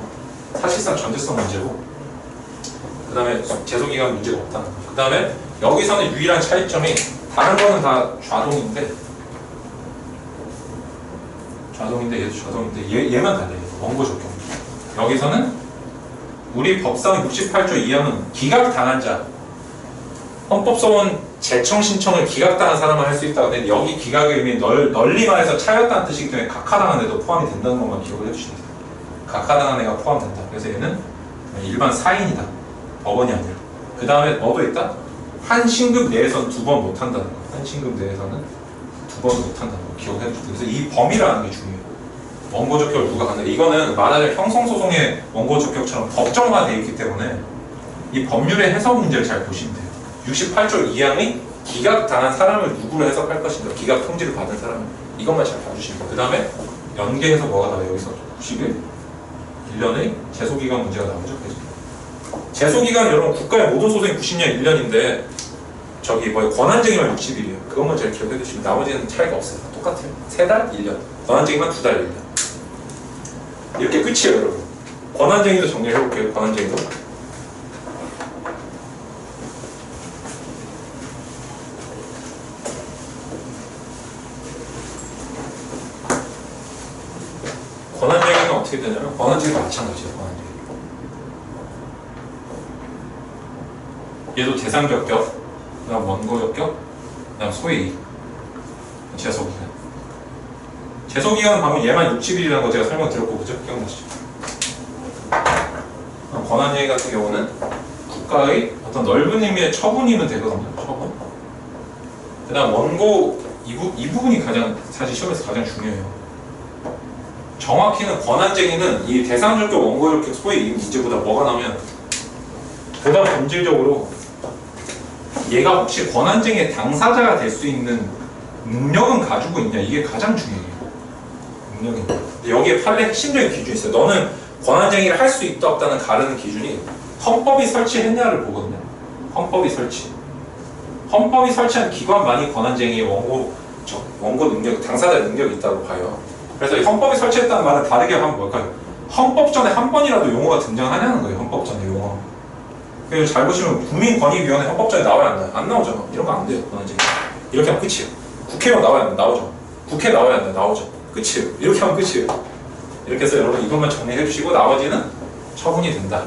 사실상 전제성 문제고. 그 다음에 제소기간 문제가 없다는 거. 그 다음에 여기서는 유일한 차이점이 다른 거는 다 좌동인데 얘도 좌동인데 얘만 달라요. 원고 적용. 여기서는 우리 법상 68조 2항은 기각당한 자, 헌법소원 재청 신청을 기각당한 사람은 할 수 있다고 하는데 여기 기각의 의미 널리 말해서 차였다는 뜻이기 때문에 각하당한 애도 포함이 된다는 것만 기억을 해주시면 돼요. 각하당한 애가 포함된다. 그래서 얘는 일반 사인이다. 법원이 아니라. 그 다음에 뭐도 있다? 한 신급 내에서는 2번 못한다는 거. 한 신급 내에서는 2번 못한다는 거 기억해 주세요. 그래서 이 범위라는 게 중요해요. 원고 적격을 누가 하는 이거는 말하자면 형성소송의 원고 적격처럼 법정화되어 있기 때문에 이 법률의 해석 문제를 잘 보시면 돼요. 68조 2항의 기각당한 사람을 누구로 해석할 것인가, 기각 통지를 받은 사람을 이것만 잘 봐주시면 돼요. 그 다음에 연계해서 뭐가 나와요? 여기서 90일 1년의 제소기간 문제가 나오죠. 제소기간 여러분 국가의 모든 소송이 90년 1년인데 저기 뭐 권한쟁의만 60일이에요. 그것만 잘 기억해 두시면 나머지는 차이가 없어요. 똑같아요. 3달 1년, 권한쟁의만 2달 1년. 이렇게 끝이에요, 여러분. 권한쟁의도 정리해 볼게요. 권한쟁의도. 권한쟁의는 어떻게 되냐면 권한쟁의도 마찬가지예요. 권한쟁의. 얘도 대상 적격, 그다음 원고 적격, 그다음 소위 제소기간. 제소기간은 방금 얘만 60일이라는 거 제가 설명드렸고 그죠? 기억나시죠? 권한쟁의 같은 경우는 국가의 어떤 넓은 의미의 처분이면 되거든요. 처분. 그다음 원고 이 부분이 가장 사실 시험에서 가장 중요해요. 정확히는 권한쟁의는 이 대상 적격, 원고 적격, 소위 이 문제보다 뭐가 나오면 보다 본질적으로 얘가 혹시 권한쟁의의 당사자가 될 수 있는 능력은 가지고 있냐 이게 가장 중요해요. 능력이. 여기에 판례 핵심적인 기준이 있어요. 너는 권한쟁의를 할 수 있다 없다는 가르는 기준이 헌법이 설치했냐를 보거든요. 헌법이 설치한 기관만이 권한쟁의의 원고 능력, 당사자 능력이 있다고 봐요. 그래서 이 헌법이 설치했다는 말은 다르게 하면 뭘까요? 헌법 전에 한 번이라도 용어가 등장하냐는 거예요. 헌법 전에 용어. 그래서 잘 보시면 국민권익위원회 헌법 전에 나와야 안 나와요? 안 나오죠. 이런 거 안 돼요. 권한쟁의. 이렇게 하면 끝이에요. 국회의원 나와야 안 나오죠. 국회 나와야 안 나오죠. 끝이에요. 이렇게 하면 끝이에요. 이렇게 해서 여러분 이것만 정리해 주시고 나머지는 처분이 된다.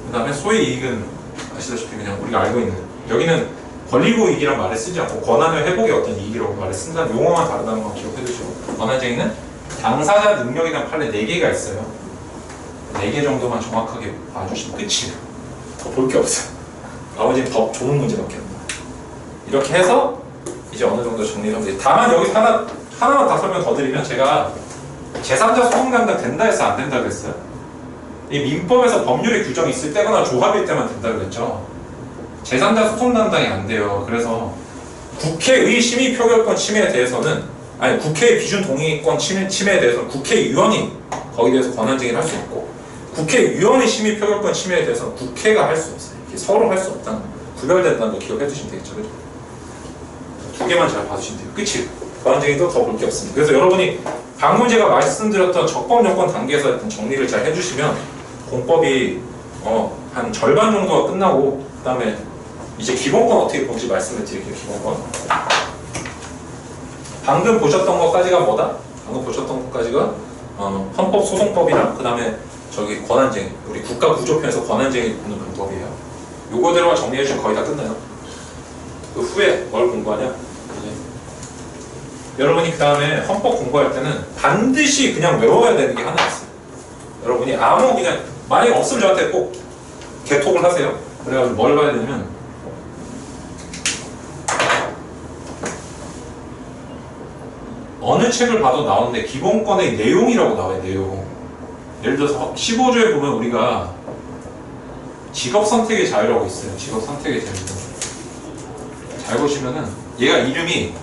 그 다음에 소위 이익은 아시다시피 그냥 우리가 알고 있는 여기는 권리고 이익이란 말을 쓰지 않고 권한을 회복의 어떤 이익이라고 말을 쓴다는 용어만 다르다는 거 기억해 두시고 권한쟁의는 당사자 능력에 대한 판례 4개가 있어요. 4개 정도만 정확하게 봐주시면 끝이에요. 더 볼 게 없어요. 나머지는 법 조문 문제밖에 없어요. 이렇게 해서 이제 어느 정도 정리를 하면 돼요. 다만 여기 하나만 다 설명 더 드리면 제가 제3자 소송 담당 된다 해서 안 된다 그랬어요. 이 민법에서 법률의 규정이 있을 때거나 조합일 때만 된다 그랬죠. 제3자 소송 담당이 안 돼요. 그래서 국회의 심의 표결권 침해에 대해서는 아니 국회의 비준 동의권 침해에 대해서는 국회의원이 거기에 대해서 권한쟁의를 할 수 있고 국회의원의 심의 표결권 침해에 대해서는 국회가 할 수 없어요. 이게 서로 할 수 없다는 거. 구별된다는 거 기억해 두시면 되겠죠. 그죠? 2개만 잘 봐주시면 돼요. 끝이에요. 권한쟁의도 더 볼 게 없습니다. 그래서 여러분이 방금 제가 말씀드렸던 적법 요건 단계에서 했던 정리를 잘 해주시면 공법이 한 절반 정도가 끝나고 그 다음에 이제 기본권 어떻게 볼지 말씀을 드릴게요. 기본권. 방금 보셨던 것까지가 뭐다? 방금 보셨던 것까지가 헌법소송법이랑 그 다음에 저기 권한쟁의 우리 국가구조편에서 권한쟁의 보는 방법이에요. 요거대로만 정리해 주시면 거의 다 끝나요. 그 후에 뭘 공부하냐? 여러분이 그 다음에 헌법 공부할 때는 반드시 그냥 외워야 되는 게 하나 있어요. 여러분이 아무 그냥 만약에 없으면 저한테 꼭 개톡을 하세요. 그래가지고 뭘 봐야 되냐면 어느 책을 봐도 나오는데 기본권의 내용이라고 나와요. 내용. 예를 들어서 15조에 보면 우리가 직업 선택의 자유라고 있어요. 직업 선택의 자유. 잘 보시면은 얘가 이름이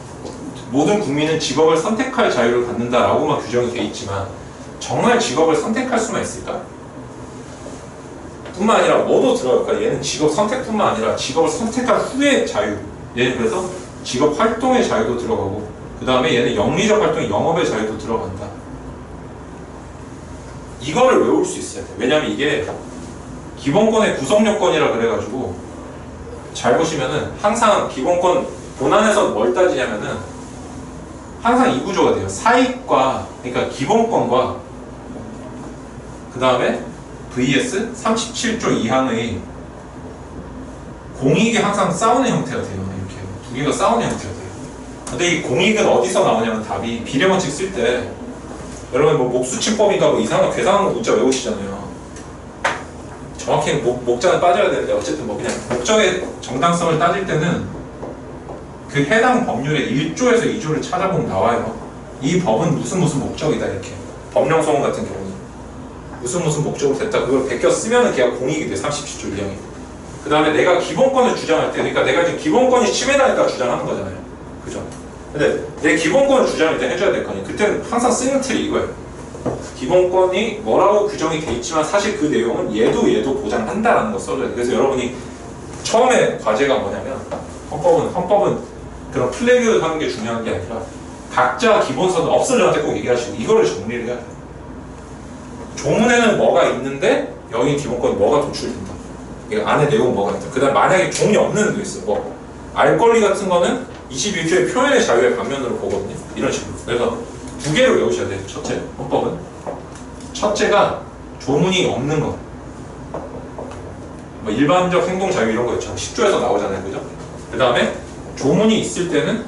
모든 국민은 직업을 선택할 자유를 갖는다라고만 규정이 돼 있지만 정말 직업을 선택할 수만 있을까? 뿐만 아니라 뭐도 들어갈까? 얘는 직업 선택뿐만 아니라 직업을 선택한 후의 자유. 얘는 그래서 직업 활동의 자유도 들어가고 그 다음에 얘는 영리적 활동, 영업의 자유도 들어간다. 이거를 외울 수 있어야 돼. 왜냐면 이게 기본권의 구성 요건이라 그래가지고 잘 보시면은 항상 기본권 본안에서 뭘 따지냐면은 항상 이 구조가 돼요. 사익과 그러니까 기본권과 그 다음에 vs 37조 이항의 공익이 항상 싸우는 형태가 돼요. 이렇게 두 개가 싸우는 형태가 돼요. 근데 이 공익은 어디서 나오냐면 답이 비례원칙 쓸 때 여러분 뭐 목수침법인가 뭐 이상한 괴상한 거 문자 외우시잖아요. 정확히는 목자는 빠져야 되는데 어쨌든 뭐 그냥 목적의 정당성을 따질 때는 그 해당 법률의 1조에서 2조를 찾아보면 나와요. 이 법은 무슨 목적이다 이렇게. 법령소원 같은 경우는 무슨 목적으로 됐다. 그걸 베껴 쓰면은 걔가 공익이 돼. 37조 이항이. 그 다음에 내가 기본권을 주장할 때 그러니까 내가 지금 기본권이 침해당할까 주장하는 거잖아요. 그죠? 근데 내 기본권을 주장할 때 해줘야 될 거 아니에요. 그때는 항상 쓰는 틀이 이거예요. 기본권이 뭐라고 규정이 돼 있지만 사실 그 내용은 얘도 보장한다라는 거 써줘야 돼요. 그래서 여러분이 처음에 과제가 뭐냐면 헌법은 그런 플래그 하는 게 중요한 게 아니라 각자 기본서는 업설들한테 꼭 얘기하시고 이거를 정리를 해야 돼요. 조문에는 뭐가 있는데 여기 기본권이 뭐가 도출된다. 이 안에 내용 뭐가 있다. 그 다음 만약에 종이 없는 게 있어. 뭐 알 권리 같은 거는 21조의 표현의 자유의 반면으로 보거든요. 이런 식으로. 그래서 두 개로 외우셔야 돼요. 첫째, 헌법은. 첫째가 조문이 없는 거. 뭐 일반적 행동 자유 이런 거 있잖아요. 10조에서 나오잖아요. 그죠? 그 다음에 조문이 있을 때는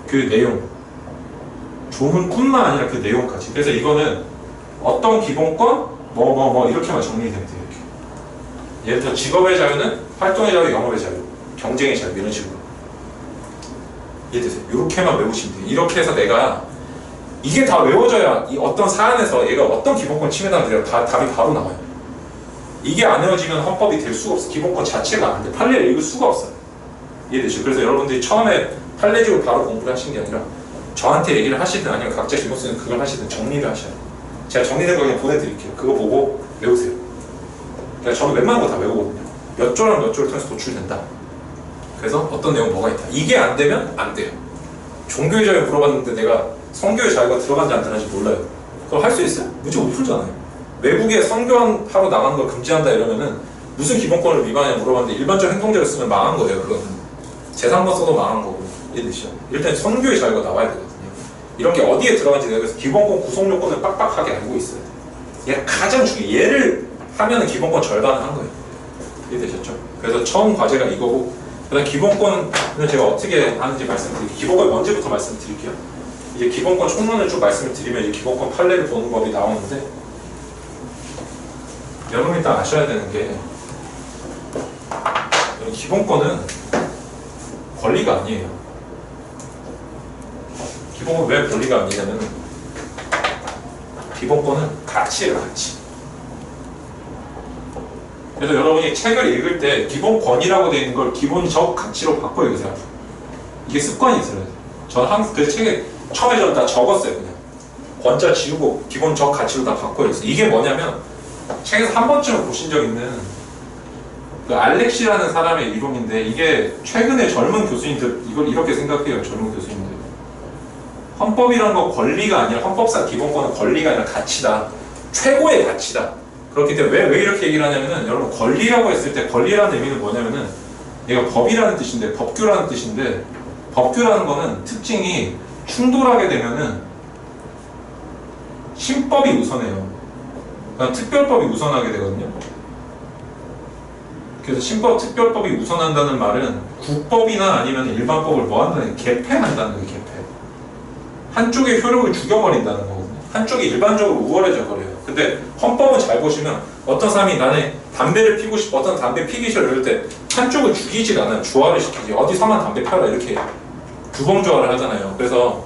그 내용. 조문뿐만 아니라 그 내용까지. 그래서 이거는 어떤 기본권, 이렇게만 정리되면 돼요. 이렇게. 예를 들어 직업의 자유는 활동의 자유, 영업의 자유, 경쟁의 자유 이런 식으로. 이해되세요? 이렇게만 외우시면 돼요. 이렇게 해서 내가 이게 다 외워져야 이 어떤 사안에서 얘가 어떤 기본권 침해당하는지 답이 바로 나와요. 이게 안 외워지면 헌법이 될 수가 없어. 기본권 자체가 안 돼. 판례를 읽을 수가 없어요. 이해되죠? 그래서 여러분들이 처음에 판례적으로 바로 공부를 하신 게 아니라 저한테 얘기를 하시든 아니면 각자 기본서는 그걸 하시든 정리를 하셔야 돼요. 제가 정리된 거 그냥 보내드릴게요. 그거 보고 외우세요. 그러니까 저는 웬만한 거 다 외우거든요. 몇 조랑 몇 조를 통해서 도출된다. 그래서 어떤 내용 뭐가 있다. 이게 안 되면 안 돼요. 종교의 자유 물어봤는데 내가 성교의 자유가 들어간지 안 들어간지 몰라요. 그럼 할 수 있어요? 문제 못 풀잖아요. 외국에 선교하러 나가는 걸 금지한다 이러면은 무슨 기본권을 위반하냐 물어봤는데 일반적 행동자를 쓰면 망한 거예요. 그거는 재산만 써도 망한 거고. 이해되시죠? 일단 선교의 자유가 나와야 되거든요. 이런 게 어디에 들어간지 내가 그래서 기본권 구성 요건을 빡빡하게 알고 있어야 돼요. 얘가 가장 중요해요. 얘를 하면은 기본권 절반을 한 거예요. 이해되셨죠? 그래서 처음 과제가 이거고 그다음 기본권은 제가 어떻게 하는지 말씀드릴게요. 기본권 언제부터 말씀드릴게요. 이제 기본권 총론을 쭉 말씀을 드리면 이제 기본권 판례를 보는 법이 나오는데 여러분 일단 아셔야 되는 게 기본권은 권리가 아니에요. 기본권 왜 권리가 아니냐면 기본권은 가치예요. 가치. 그래서 여러분이 책을 읽을 때 기본권이라고 되어 있는 걸 기본적 가치로 바꿔 읽으세요. 이게 습관이 있어요. 저는 항상 그 책에 처음에 저는 다 적었어요. 그냥 권자 지우고 기본적 가치로 다 바꿔 읽었어요. 이게 뭐냐면 책에서 한 번쯤은 보신 적 있는 그 알렉시라는 사람의 이론인데 이게 최근에 젊은 교수님들 이걸 이렇게 생각해요. 젊은 교수님들. 헌법이라는 건 권리가 아니라 헌법상 기본권은 권리가 아니라 가치다. 최고의 가치다. 그렇기 때문에 왜 이렇게 얘기를 하냐면은 여러분 권리라고 했을 때 권리라는 의미는 뭐냐면은 얘가 법이라는 뜻인데 법규라는 뜻인데 법규라는 거는 특징이 충돌하게 되면은 신법이 우선해요. 그러니까 특별법이 우선하게 되거든요. 그래서 신법, 특별법이 우선한다는 말은 국법이나 아니면 일반법을 뭐 한다는 개폐한다는 거예요. 개폐. 한쪽의 효력을 죽여버린다는 거거든요. 한쪽이 일반적으로 우월해져 버려요. 근데 헌법은 잘 보시면 어떤 사람이 나는 담배를 피고 싶어 어떤 담배 피기 싫어 이럴 때 한쪽을 죽이질 않아요. 조화를 시키지. 어디서만 담배 펴라 이렇게 규범조화를 하잖아요. 그래서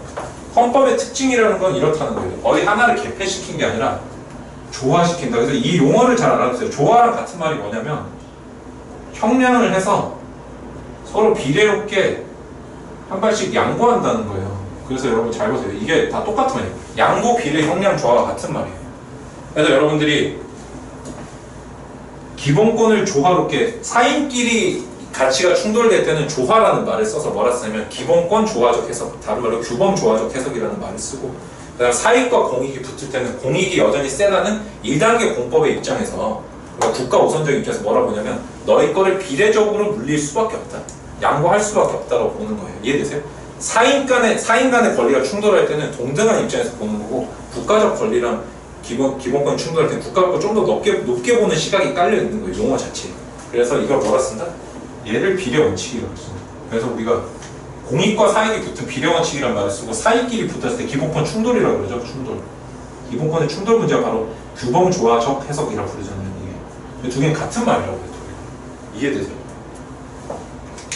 헌법의 특징이라는 건 이렇다는 거예요. 어디 하나를 개폐시킨 게 아니라 조화시킨다. 그래서 이 용어를 잘 알아두세요. 조화랑 같은 말이 뭐냐면 형량을 해서 서로 비례롭게 한 발씩 양보한다는 거예요. 그래서 여러분 잘 보세요. 이게 다 똑같은 말이에요. 양보, 비례, 형량, 조화가 같은 말이에요. 그래서 여러분들이 기본권을 조화롭게 사인끼리 가치가 충돌될 때는 조화라는 말을 써서 뭐라 쓰냐면 기본권 조화적 해석, 다른 말로 규범 조화적 해석이라는 말을 쓰고 그다음 사익과 공익이 붙을 때는 공익이 여전히 세다는 1단계 공법의 입장에서 그러니까 국가 우선적 입장에서 뭐라 보냐면 너희 거를 비례적으로 물릴 수밖에 없다. 양보할 수밖에 없다고 보는 거예요. 이해되세요? 사인 간의 권리가 충돌할 때는 동등한 입장에서 보는 거고 국가적 권리랑 기본권 충돌할 때는 국가적 걸 좀 더 높게 보는 시각이 깔려 있는 거예요. 용어 자체에. 그래서 이걸 뭐라 쓴다? 얘를 비례 원칙이라고 씁니다. 그래서 우리가 공익과 사익이 붙은 비례 원칙이라는 말을 쓰고 사익끼리 붙었을 때 기본권 충돌이라고 그러죠. 충돌. 기본권의 충돌 문제가 바로 규범조화적 해석이라고 부르잖아요. 이게 두 개는 같은 말이라고 해요. 이해되세요?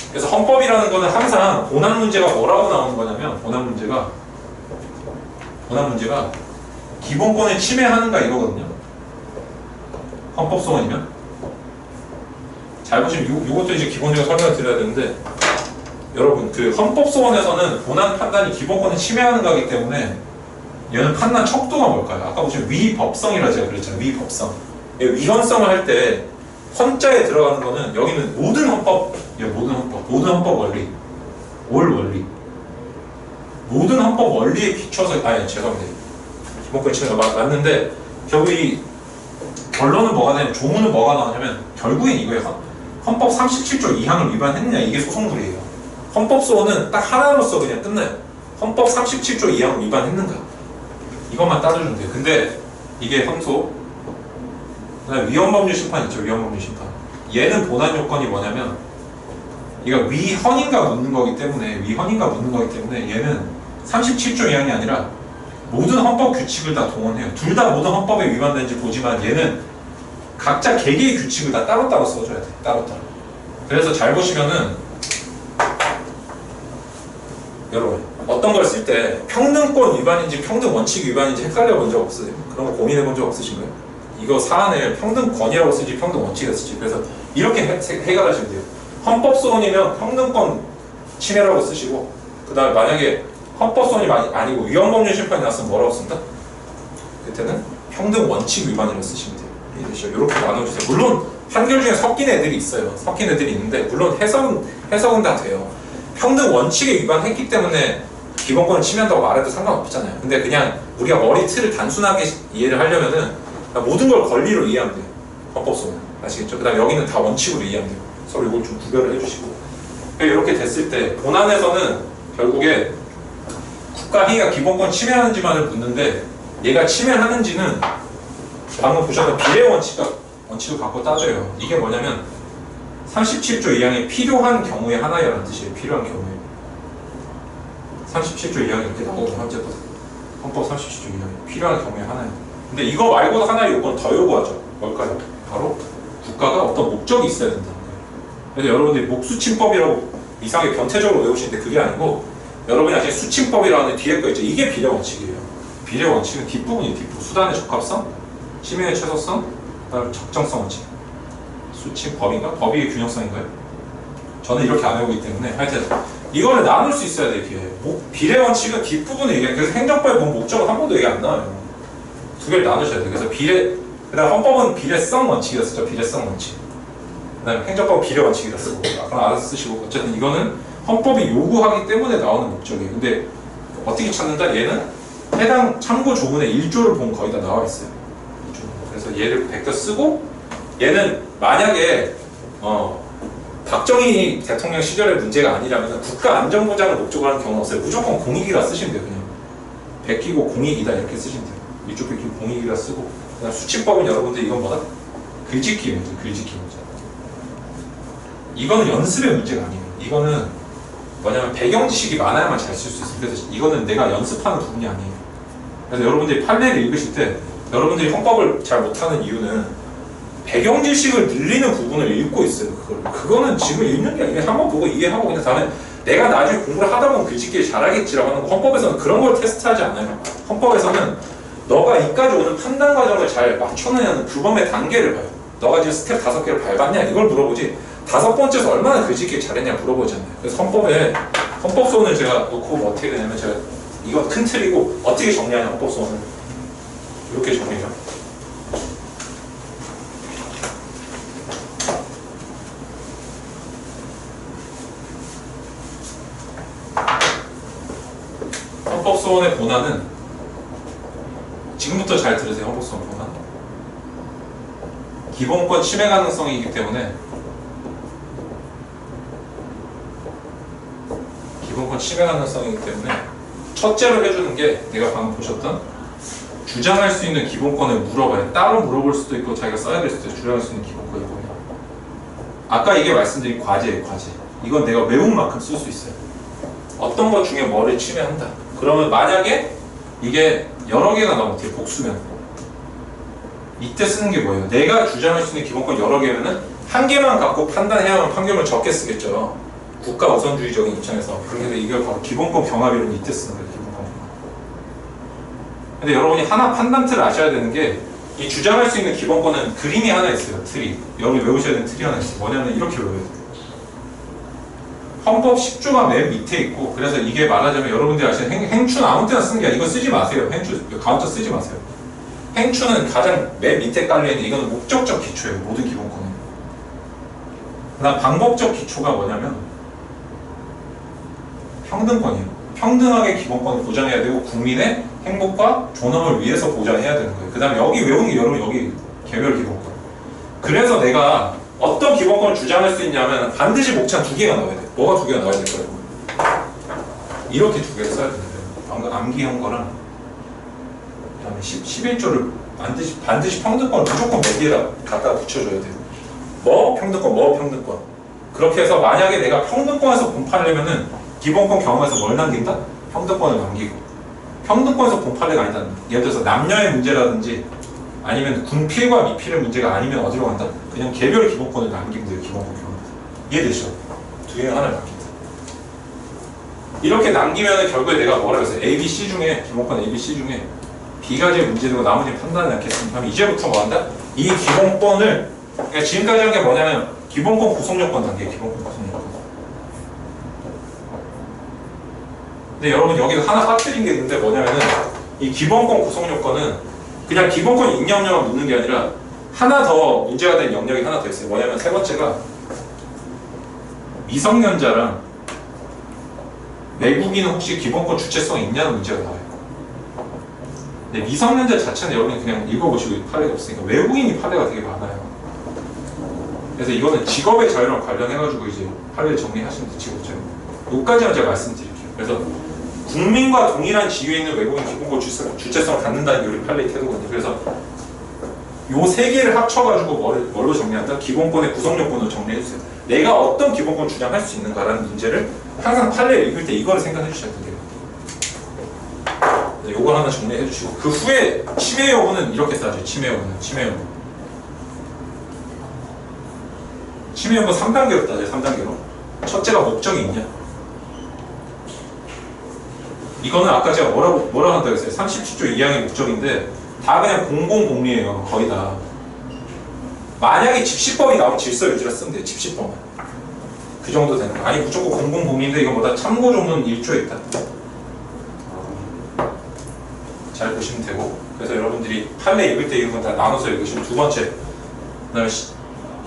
그래서 헌법이라는 거는 항상 본안 문제가 뭐라고 나오는 거냐면 본안 문제가 기본권을 침해하는가 이거거든요. 헌법 소원이면 잘 보시면 이것도 이제 기본적으로 설명을 드려야 되는데 여러분 그 헌법 소원에서는 본안 판단이 기본권을 침해하는 거기 때문에 얘는 판단 척도가 뭘까요? 아까 보시면 위법성이라 제가 그랬잖아요. 위법성. 위헌성을 할 때 헌자에 들어가는 거는 여기는 모든 헌법 원리, 올 원리, 모든 헌법 원리에 비춰서 죄송합니다. 기본권 침해가 맞는데 결국 이 결론은 뭐가 되냐면 조문은 뭐가 나오냐면 결국엔 이거예요. 헌법 37조 2항을 위반했느냐 이게 소송물이에요. 헌법 소원은 딱 하나로서 그냥 끝나요. 헌법 37조 2항을 위반했는가 이것만 따져주면 돼요. 근데 이게 항소 그다음에 위헌법률 심판 있죠. 위헌법률 심판. 얘는 본안 요건이 뭐냐면 이거 위헌인가 묻는 거기 때문에 얘는 37조 2항이 아니라 모든 헌법 규칙을 다 동원해요. 둘 다 모든 헌법에 위반된지 보지만 얘는 각자 개개의 규칙을 다 따로따로 써줘야 돼. 따로따로. 그래서 잘 보시면은 여러분 어떤 걸 쓸 때 평등권 위반인지 평등 원칙 위반인지 헷갈려 본 적 없으세요? 그런 거 고민해 본 적 없으신가요? 이거 사안을 평등권이라고 쓰지 평등 원칙이라고 쓰지. 그래서 이렇게 해결하시면 돼요. 헌법소원이면 평등권 침해라고 쓰시고 그 다음에 만약에 헌법소원이 아니고 위헌법률 심판이 나왔으면 뭐라고 쓴다? 그때는 평등 원칙 위반이라고 쓰시면 돼요. 이해되시죠? 이렇게 나눠주세요. 물론 판결 중에 섞인 애들이 있어요. 섞인 애들이 있는데 물론 해석은 다 돼요. 평등 원칙에 위반했기 때문에 기본권을 침해한다고 말해도 상관없잖아요. 근데 그냥 우리가 머리 틀을 단순하게 이해를 하려면은 모든 걸 권리로 이해하면 돼요. 헌법소원. 아시겠죠? 그 다음에 여기는 다 원칙으로 이해하면 돼요. 서로 이걸 좀 구별을 해주시고. 이렇게 됐을 때 본안에서는 결국에 국가행위가 기본권 침해하는지만을 묻는데 얘가 침해하는지는 방금 보셨던 비례 원칙을 갖고 따져요. 이게 뭐냐면 37조 2항에 필요한 경우의 하나라는 뜻이에요. 필요한 경우에. 37조 2항이 이렇게 나오거든요. 어쨌든 헌법 37조 2항에 필요한 경우의 하나예요. 근데 이거 말고도 하나의 요건을 더 요구하죠. 뭘까요? 바로 국가가 어떤 목적이 있어야 된다는 거예요. 그래서 여러분들이 목수침법이라고 이상하게 변태적으로 외우시는데 그게 아니고 여러분이 아직 수침법이라는 뒤에 거 있죠. 이게 비례 원칙이에요. 비례 원칙은 뒷부분이 뒷부분. 수단의 적합성, 침해의 최소성, 그다음에 적정성 원칙. 수침법인가? 법의 균형성인가요? 저는 이렇게 안 외우기 때문에 하여튼 이거를 나눌 수 있어야 돼요. 뒤에. 비례 원칙은 뒷부분에 얘기해요. 그래서 행정법에 보면 목적은 한 번도 얘기 안 나와요. 두 개를 나누셔야 돼요. 그래서 그다음 헌법은 비례성 원칙이라 쓰죠. 비례성 원칙. 그다음에 행정법은 비례 원칙이라 쓰고 그럼 알아서 쓰시고 어쨌든 이거는 헌법이 요구하기 때문에 나오는 목적이에요. 근데 어떻게 찾는다? 얘는 해당 참고 조문의 1조를 보면 거의 다 나와 있어요. 1조. 그래서 얘를 베껴 쓰고 얘는 만약에 박정희 대통령 시절의 문제가 아니라면 국가안전보장을 목적으로 하는 경우는 없어요. 무조건 공익이라 쓰시면 돼요. 그냥 베끼고 공익이다 이렇게 쓰시면 돼요. 1조 베끼고 공익이라 쓰고 그다음 수침법은 여러분들 이건 뭐다? 글짓기 문제, 글짓기 문제. 이거는 연습의 문제가 아니에요. 이거는 뭐냐면 배경 지식이 많아야만 잘 쓸 수 있어요. 그래서 이거는 내가 연습하는 부분이 아니에요. 그래서 여러분들이 판례를 읽으실 때 여러분들이 헌법을 잘 못하는 이유는 배경 지식을 늘리는 부분을 읽고 있어요. 그거는 지금 읽는 게 아니라 한번 보고 이해하고 그냥 다음에 내가 나중에 공부를 하다 보면 글짓기를 잘하겠지라고 하는 거. 헌법에서는 그런 걸 테스트하지 않아요. 헌법에서는 너가 이까지 오는 판단 과정을 잘 맞춰내는 규범의 단계를 봐요. 너가 지금 스텝 5개를 밟았냐 이걸 물어보지 5번째에서 얼마나 글짓기 잘했냐 물어보지 않아요. 그래서 헌법소원을 제가 놓고 뭐 어떻게 되냐면 제가 이거 큰 틀이고 어떻게 정리하냐 헌법소원을 이렇게 정리해요. 헌법소원의 본안은 지금부터 잘 들으세요. 헌법소원 본안 기본권 침해 가능성이기 때문에 첫째로 해주는 게 내가 방금 보셨던 주장할 수 있는 기본권을 물어봐요. 따로 물어볼 수도 있고 자기가 써야 될 수도 있고 주장할 수 있는 기본권이 뭐냐. 아까 이게 말씀드린 과제예요. 과제. 이건 내가 외운 만큼 쓸 수 있어요. 어떤 것 중에 뭐를 침해한다. 그러면 만약에 이게 여러 개가 나오면 뒤에 복수면 이때 쓰는 게 뭐예요? 내가 주장할 수 있는 기본권 여러 개면은 한 개만 갖고 판단해야만 판결을 적게 쓰겠죠. 국가 우선주의적인 입장에서. 그런데 이걸 바로 기본권 병합이라는 이때 쓰는 거예요. 기본권 병합. 근데 여러분이 하나 판단틀을 아셔야 되는 게 이 주장할 수 있는 기본권은 그림이 하나 있어요. 틀이. 여러분이 외우셔야 되는 틀이 하나 있어요. 뭐냐면 이렇게 외워야 돼요. 헌법 10조가 맨 밑에 있고, 그래서 이게 말하자면 여러분들이 아시는 행추는 아무 때나 쓰는 게 아니라 이거 쓰지 마세요. 행추 가운데 쓰지 마세요. 행추는 가장 맨 밑에 깔려있는 이거는 목적적 기초예요. 모든 기본권은. 그다음 방법적 기초가 뭐냐면 평등권이에요. 평등하게 기본권을 보장해야 되고 국민의 행복과 존엄을 위해서 보장해야 되는 거예요. 그 다음에 여기 외우는 게 여러분 여기 개별 기본권. 그래서 내가 어떤 기본권을 주장할 수 있냐면 반드시 목차 두 개가 나와야 돼. 뭐가 두 개가 나와야 될 거예요? 이렇게 두 개를 써야 되는데 방금 암기한 거랑 그다음에 11조를 반드시 평등권을 무조건 몇 개에다 갖다 붙여줘야 돼요. 뭐 평등권, 뭐 평등권. 그렇게 해서 만약에 내가 평등권에서 본판내면은 기본권 경험에서 뭘 남긴다? 평등권을 남기고. 평등권에서 본판례가 아니다. 예를 들어서 남녀의 문제라든지 아니면 군필과 미필의 문제가 아니면 어디로 간다? 그냥 개별 기본권을 남기면 돼요. 기본권 경험에서. 이해되시죠? 두 개는 하나를 남긴다. 이렇게 남기면 결국에 내가 뭐라고 했어요? A, B, C 중에 기본권 A, B, C 중에 B가지의 문제되고 나머지는 판단하지 않겠습니다. 그럼 이제부터 뭐 한다? 이 기본권을 그러니까 지금까지 한 게 뭐냐면 기본권 구성요건 단계, 기본권 구성요건. 근데 여러분 여기서 하나 빠뜨린 게 있는데 뭐냐면은 이 기본권 구성요건은 그냥 기본권 입력령을 묻는 게 아니라 하나 더 문제가 된 영역이 하나 더 있어요. 뭐냐면 세 번째가 미성년자랑 외국인은 혹시 기본권 주체성이 있냐는 문제가 나와요. 근데 미성년자 자체는 여러분이 그냥 읽어보시고 판례가 없으니까 외국인이 판례가 되게 많아요. 그래서 이거는 직업의 자유랑 관련해가지고 이제 판례를 정리하시면 돼요. 직업 자유. 여기까지만 제가 말씀드릴게요. 그래서 국민과 동일한 지위에 있는 외국인 기본권 주체성을 갖는다는 게 우리 판례의 태도거든요. 그래서 요 세 개를 합쳐가지고 뭘로 정리한다? 기본권의 구성요건으로 정리해주세요. 내가 어떤 기본권 주장할 수 있는가라는 문제를 항상 판례를 읽을 때 이거를 생각해 주셔야 돼요. 네, 요걸 하나 정리해 주시고 그 후에 침해 여부는 이렇게 따져요. 침해 여부는 침해 여부 3단계로 따져요. 3단계로. 첫째가 목적이 있냐? 이거는 아까 제가 뭐라고 한다고 했어요? 37조 2항의 목적인데 다 그냥 공공복리예요. 거의 다. 만약에 집시법이 나오면 질서유지라 쓰면 돼요. 집시법은. 그 정도 되는 거. 아니 무조건 공공복리인데 이건 뭐다 참고조문 1조에 있다. 잘 보시면 되고 그래서 여러분들이 판례 읽을 때 이런 건 다 나눠서 읽으시면 두 번째 그 다음에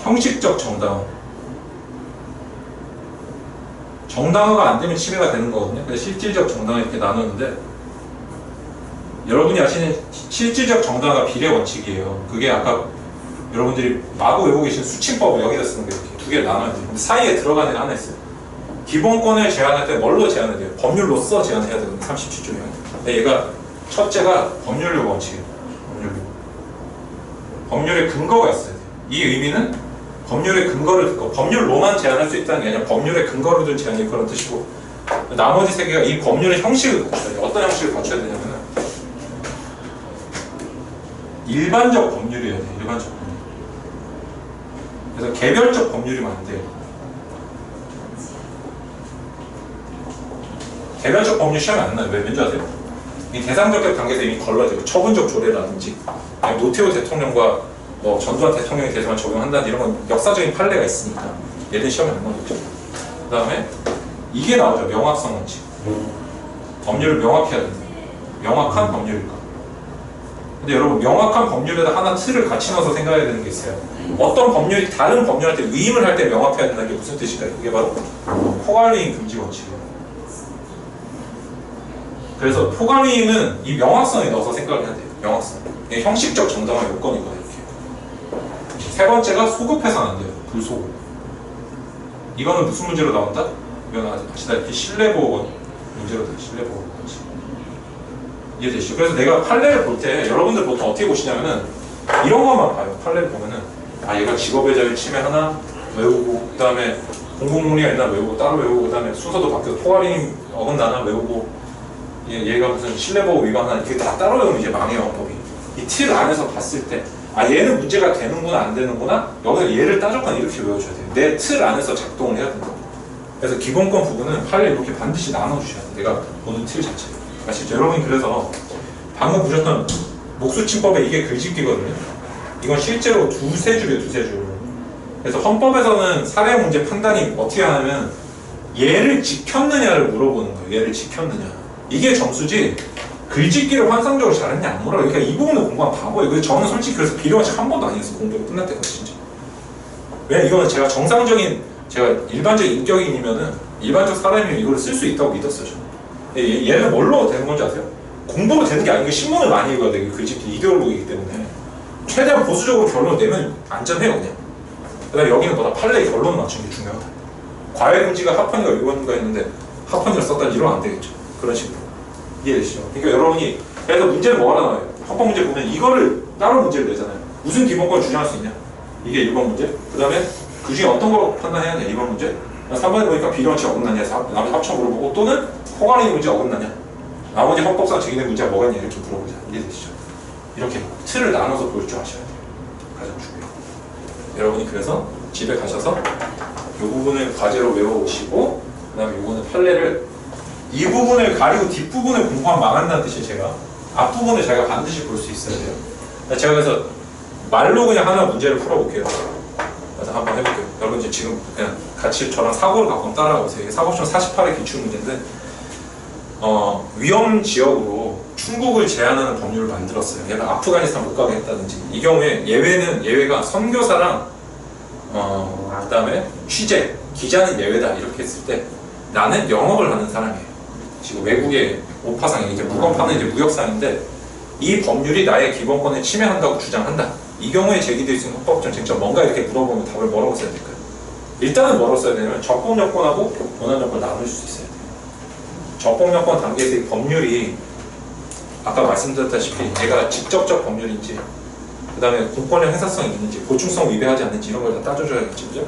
형식적 정당화. 정당화가 안 되면 침해가 되는 거거든요. 그래서 실질적 정당화 이렇게 나누는데 여러분이 아시는 실질적 정당화가 비례 원칙이에요. 그게 아까 여러분들이 마구 외우고 계신 수침법을 여기다 쓰는 게 이렇게 두 개를 나눠야 돼요. 근데 사이에 들어가는 게 하나 있어요. 기본권을 제한할 때 뭘로 제한해야 돼요? 법률로서 제한해야 되거든요. 37조면. 얘가 첫째가 법률력 원칙이에요. 법률의 근거가 있어야 돼요. 이 의미는 법률의 근거를 듣고 법률로만 제한할 수 있다는 게 아니라 법률의 근거를 둔 제한이 그런 뜻이고 나머지 세 개가 이 법률의 형식을 갖춰야 돼요. 어떤 형식을 갖춰야 되냐면 일반적 법률이어야 돼요. 일반적 법률. 그래서 개별적 법률이면 안 돼요. 개별적 법률 시험이 안 나요. 왠지 아세요? 이 대상적 단계에서 이미 걸러지고 처분적 조례라든지 노태우 대통령과 뭐 전두환 대통령에 대해서만 적용한다는 이런 건 역사적인 판례가 있으니까 얘들 시험에 안 나오겠죠. 그 다음에 이게 나오죠. 명확성 원칙. 법률을 명확해야 된다. 명확한 법률일까. 근데 여러분 명확한 법률에다 하나 틀을 같이 넣어서 생각해야 되는 게 있어요. 어떤 법률이 다른 법률한테 위임을 할 때 명확해야 된다는 게 무슨 뜻일까요? 그게 바로 포괄위임 금지 원칙이에요. 그래서 포괄위임은 이 명확성에 넣어서 생각을 해야 돼요. 명확성. 이게 형식적 정당화 요건이거든요. 이렇게. 세 번째가 소급해서는 안 돼요. 불소급. 이거는 무슨 문제로 나온다? 이건 아시다시피 실내보호 문제로 돼요. 실내보호 문제. 이해되시죠? 그래서 내가 판례를 볼 때 여러분들 보통 어떻게 보시냐면은 이런 것만 봐요. 판례를 보면은 아 얘가 직업의 자유 침해 하나 외우고 그 다음에 공공문의가 있나 외우고 따로 외우고 그 다음에 순서도 바뀌어서 포괄임 어긋나나 외우고 얘가 무슨 실내보호 위반하나 이게 다 따로 외우면 이제 망해요 법이. 이 틀 안에서 봤을 때 아 얘는 문제가 되는구나 안 되는구나 여기서 얘를 따졌거나 이렇게 외워줘야 돼요. 내 틀 안에서 작동을 해야 된다. 그래서 기본권 부분은 판례 이렇게 반드시 나눠주셔야 돼요. 내가 보는 틀 자체. 아시죠? 여러분 그래서 방금 보셨던 목수침법에 이게 글짓기거든요. 이건 실제로 두세 줄이에요. 두세 줄. 그래서 헌법에서는 사례 문제 판단이 어떻게 하냐면 얘를 지켰느냐를 물어보는 거예요. 얘를 지켰느냐. 이게 점수지 글짓기를 환상적으로 잘했냐 안 물어요. 그러니까 이 부분을 공부하면 바보예요. 그래서 저는 솔직히 그래서 비료원칙 한 번도 안 했어요. 공부가 끝날 때까지 진짜. 왜 이거는 제가 정상적인 제가 일반적인 인격인이면은 일반적 사람이면 이걸 쓸 수 있다고 믿었어요. 저는. 얘는 뭘로 되는 건지 아세요? 공부로 되는 게 아니고 신문을 많이 읽어야 돼요. 글짓기 2개월록이기 때문에 최대한 보수적으로 결론을 내면 안전해요 그냥. 그다음에 여기는 뭐다 판례의 결론을 맞추는 게 중요하다. 과외금지가 합헌인가 위헌인가 했는데 합헌이라 썼다 이러면 안 되겠죠. 그런 식으로. 이해되시죠? 그러니까 여러분이 그래서 문제는 뭐가 나와요? 헌법 문제 보면 이거를 따로 문제를 내잖아요. 무슨 기본권을 주장할 수 있냐? 이게 1번 문제. 그 다음에 그 중에 어떤 걸 판단해야 돼? 2번 문제. 3번에 보니까 비료원칙 어긋나냐? 나머지 합쳐 물어보고 또는 허가리 문제 어긋나냐? 나머지 헌법상 제기된 문제가 뭐가 있냐? 이렇게 물어보자. 이해되시죠? 이렇게 틀을 나눠서 볼 줄 아셔야 돼요. 가장 중요해요. 여러분이 그래서 집에 가셔서 이 부분을 과제로 외워오시고 그 다음에 이거는 판례를 이 부분을 가리고 뒷부분을 공부하면 망한다는 뜻이에요. 제가 앞부분을 제가 반드시 볼 수 있어야 돼요. 제가 그래서 말로 그냥 하나 문제를 풀어볼게요. 그래서 한번 해볼게요. 여러분 이제 지금 그냥 같이 저랑 사고를 갖고 따라가보세요. 이게 사고시험 48의 기출문제인데 위험 지역으로 출국을 제한하는 법률을 만들었어요. 얘는 아프가니스탄 못 가게 했다든지. 이 경우에 예외가 선교사랑 그 다음에 취재, 기자는 예외다 이렇게 했을 때 나는 영업을 하는 사람이에요. 지금 외국의 오파상이 이제 무건파는 이제 무역상인데 이 법률이 나의 기본권을 침해한다고 주장한다. 이 경우에 제기되어 있는 헌법적 쟁점 뭔가 이렇게 물어보면 답을 뭐라고 써야 될까요? 일단은 뭐라고 써야 되냐면 적법요건하고 본안요건을 나눌 수 있어야 돼요. 적법요건 단계에서 이 법률이 아까 말씀드렸다시피 얘가 직접적 법률인지 그 다음에 공권력 행사성이 있는지 보충성 위배하지 않는지 이런 걸 다 따져줘야겠죠. 그죠?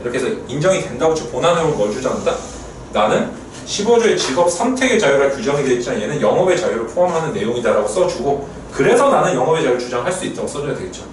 이렇게 해서 인정이 된다고 쳐 본안으로 뭘 주장한다? 나는 15조의 직업 선택의 자유가 규정이 되어 있지만 얘는 영업의 자유를 포함하는 내용이다라고 써주고 그래서 나는 영업의 자유를 주장할 수 있다고 써줘야 되겠죠.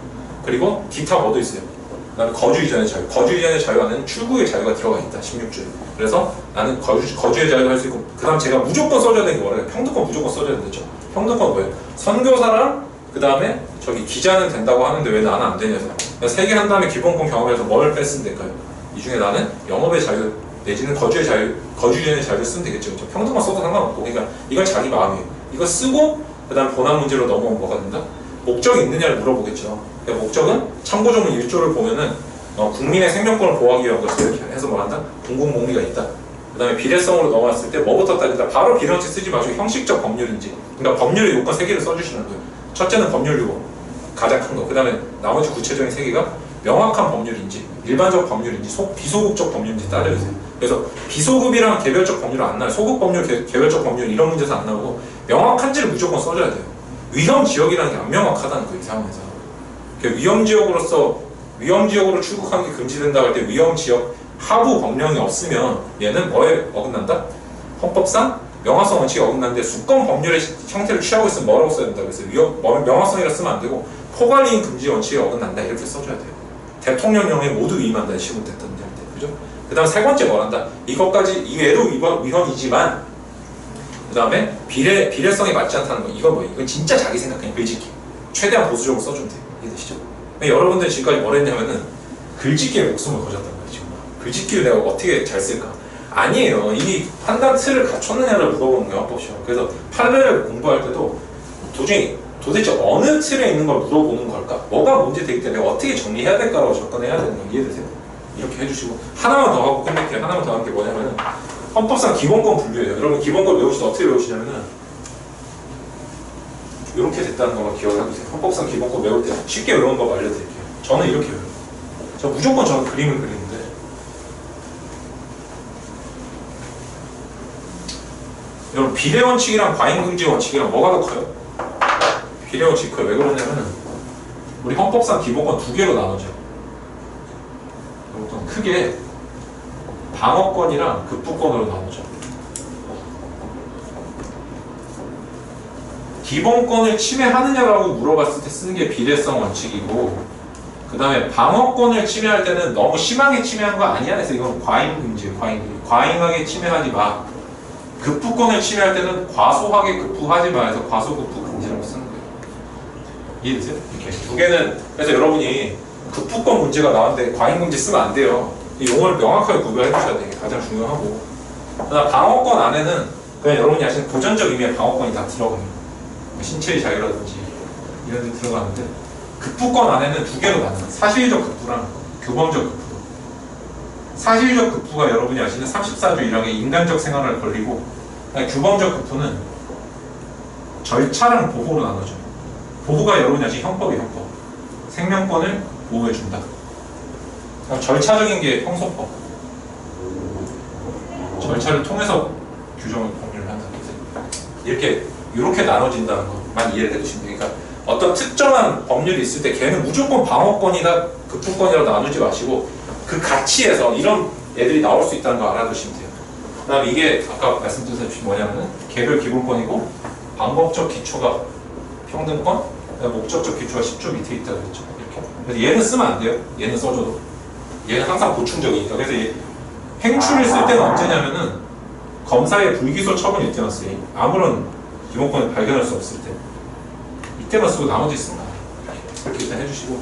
그리고 기타 뭐도 있어요. 그다음에 거주 이전의 자유. 거주 이전의 자유 안에는 출국의 자유가 들어가 있다. 16조에. 그래서 나는 거주의 자유를 할 수 있고 그 다음 제가 무조건 써줘야 되는 게 뭐래요? 평등권 무조건 써줘야 되죠. 평등권 뭐예요? 선교사랑 그 다음에 저기 기자는 된다고 하는데 왜 나는 안 되냐서 3개 한 다음에 기본권 경험에서 뭘 뺐으면 될까요? 이 중에 나는 영업의 자유 내지는 거주의 자유, 거주의 자유를 쓰면 되겠죠. 그렇죠? 평등만 써도 상관없고 그러니까 이건 자기 마음이에요. 이거 쓰고 그 다음 본안 문제로 넘어오면 뭐가 된다? 목적이 있느냐를 물어보겠죠. 그러니까 목적은 참고조문 1조를 보면은 국민의 생명권을 보호하기 위한 것을 이렇게 해서 말한다? 공공복리가 있다. 그 다음에 비례성으로 넘어왔을 때 뭐부터 따진다? 바로 비례원칙 쓰지 마시고 형식적 법률인지 그러니까 법률의 요건 3개를 써주시는 거예요. 첫째는 법률 요건 가장 큰 거. 그 다음에 나머지 구체적인 3개가 명확한 법률인지 일반적 법률인지 비소급적 법률인지 따져주세요. 그래서 비소급이랑 개별적 법률은 안 나요. 소급 법률, 개별적 법률 이런 문제에서 안 나오고 명확한지를 무조건 써줘야 돼요. 위험 지역이라는 게 안 명확하다는 거예요. 이 상황에서. 위험 지역으로 출국하는 게 금지된다고 할 때 위험 지역 하부 법령이 없으면 얘는 뭐에 어긋난다? 헌법상 명확성 원칙이 어긋나는데 수권 법률의 형태를 취하고 있으면 뭐라고 써야 된다? 그래서 명확성이라 쓰면 안 되고 포괄이익 금지 원칙이 어긋난다 이렇게 써줘야 돼요. 대통령령에 모두 위임한다. 시국됐던 때. 그죠? 그 다음 세 번째 뭐란다? 이것까지 이외로 위헌이지만 그 다음에 비례성이 맞지 않다는 거. 이건 뭐예요? 이건 진짜 자기 생각 그냥 글짓기. 최대한 보수적으로 써주면 돼요. 이해되시죠? 여러분들 지금까지 뭘 했냐면은 글짓기에 목숨을 거셨단 말이에요. 지금 글짓기를 내가 어떻게 잘 쓸까? 아니에요. 이 판단 틀을 갖췄느냐를 물어보는 거예요. 헌법시험. 그래서 판례를 공부할 때도 도대체 어느 틀에 있는 걸 물어보는 걸까? 뭐가 문제 되기 때문에 내가 어떻게 정리해야 될까라고 접근해야 되는 거 이해되세요? 이렇게 해주시고 하나만 더 하고 끝낼게요. 하나만 더 하는 게 뭐냐면은 헌법상 기본권 분류예요. 여러분 기본권 외우실 때 어떻게 외우시냐면은 이렇게 됐다는 것만 기억을 해두세요. 헌법상 기본권 외울 때 쉽게 외우는 법 알려드릴게요. 저는 이렇게 외워요. 저 무조건 저 그림을 그리는데 여러분 비례 원칙이랑 과잉금지 원칙이랑 뭐가 더 커요? 비례 원칙이 커요. 왜 그러냐면 우리 헌법상 기본권 두 개로 나눠져. 보통 크게 방어권이랑 급부권으로 나누죠. 기본권을 침해하느냐라고 물어봤을 때 쓰는 게 비례성 원칙이고, 그 다음에 방어권을 침해할 때는 너무 심하게 침해한 거 아니야? 그래서 이건 과잉금지, 과잉하게 침해하지 마. 급부권을 침해할 때는 과소하게 급부하지 마. 해서 과소급부 금지라고 쓰는 거예요. 이해되세요? 이렇게 두 개는, 그래서 여러분이 급부권 문제가 나왔는데 과잉금지 쓰면 안 돼요. 이 용어를 명확하게 구별해 주셔야 돼요. 이게 가장 중요하고. 그다음 방어권 안에는 그냥 여러분이 아시는 보전적 의미의 방어권이 다 들어가요. 신체의 자유라든지 이런 데 들어가는데, 급부권 안에는 두 개로 나눠요. 사실적 급부랑 규범적 급부. 사실적 급부가 여러분이 아시는 34조 1항의 인간적 생활을 걸리고, 규범적 급부는 절차랑 보호로 나눠져요. 보호가 여러분이 아시는 형법이 형법. 생명권을 보호해준다. 절차적인 게 형소법. 절차를 통해서 규정을 법률을 한다. 이렇게 나눠진다는 것만 이해를 해두시면 돼요. 그러니까 어떤 특정한 법률이 있을 때 걔는 무조건 방어권이나 급부권이라고 나누지 마시고 그 가치에서 이런 애들이 나올 수 있다는 거 알아두시면 돼요. 그 다음에 이게 아까 말씀드렸듯이 뭐냐면은 개별 기본권이고 방법적 기초가 평등권, 목적적 기초가 10조 밑에 있다고 했죠. 이렇게. 그래서 얘는 쓰면 안 돼요. 얘는 써줘도. 얘는 항상 보충적이니까. 그래서 행추를 쓸 때는 언제냐면은 검사의 불기소 처분일 때만 쓰요. 아무런 기본권을 발견할 수 없을 때. 이때만 쓰고 나머지 쓰면 안 돼요. 이렇게 일단 해주시고.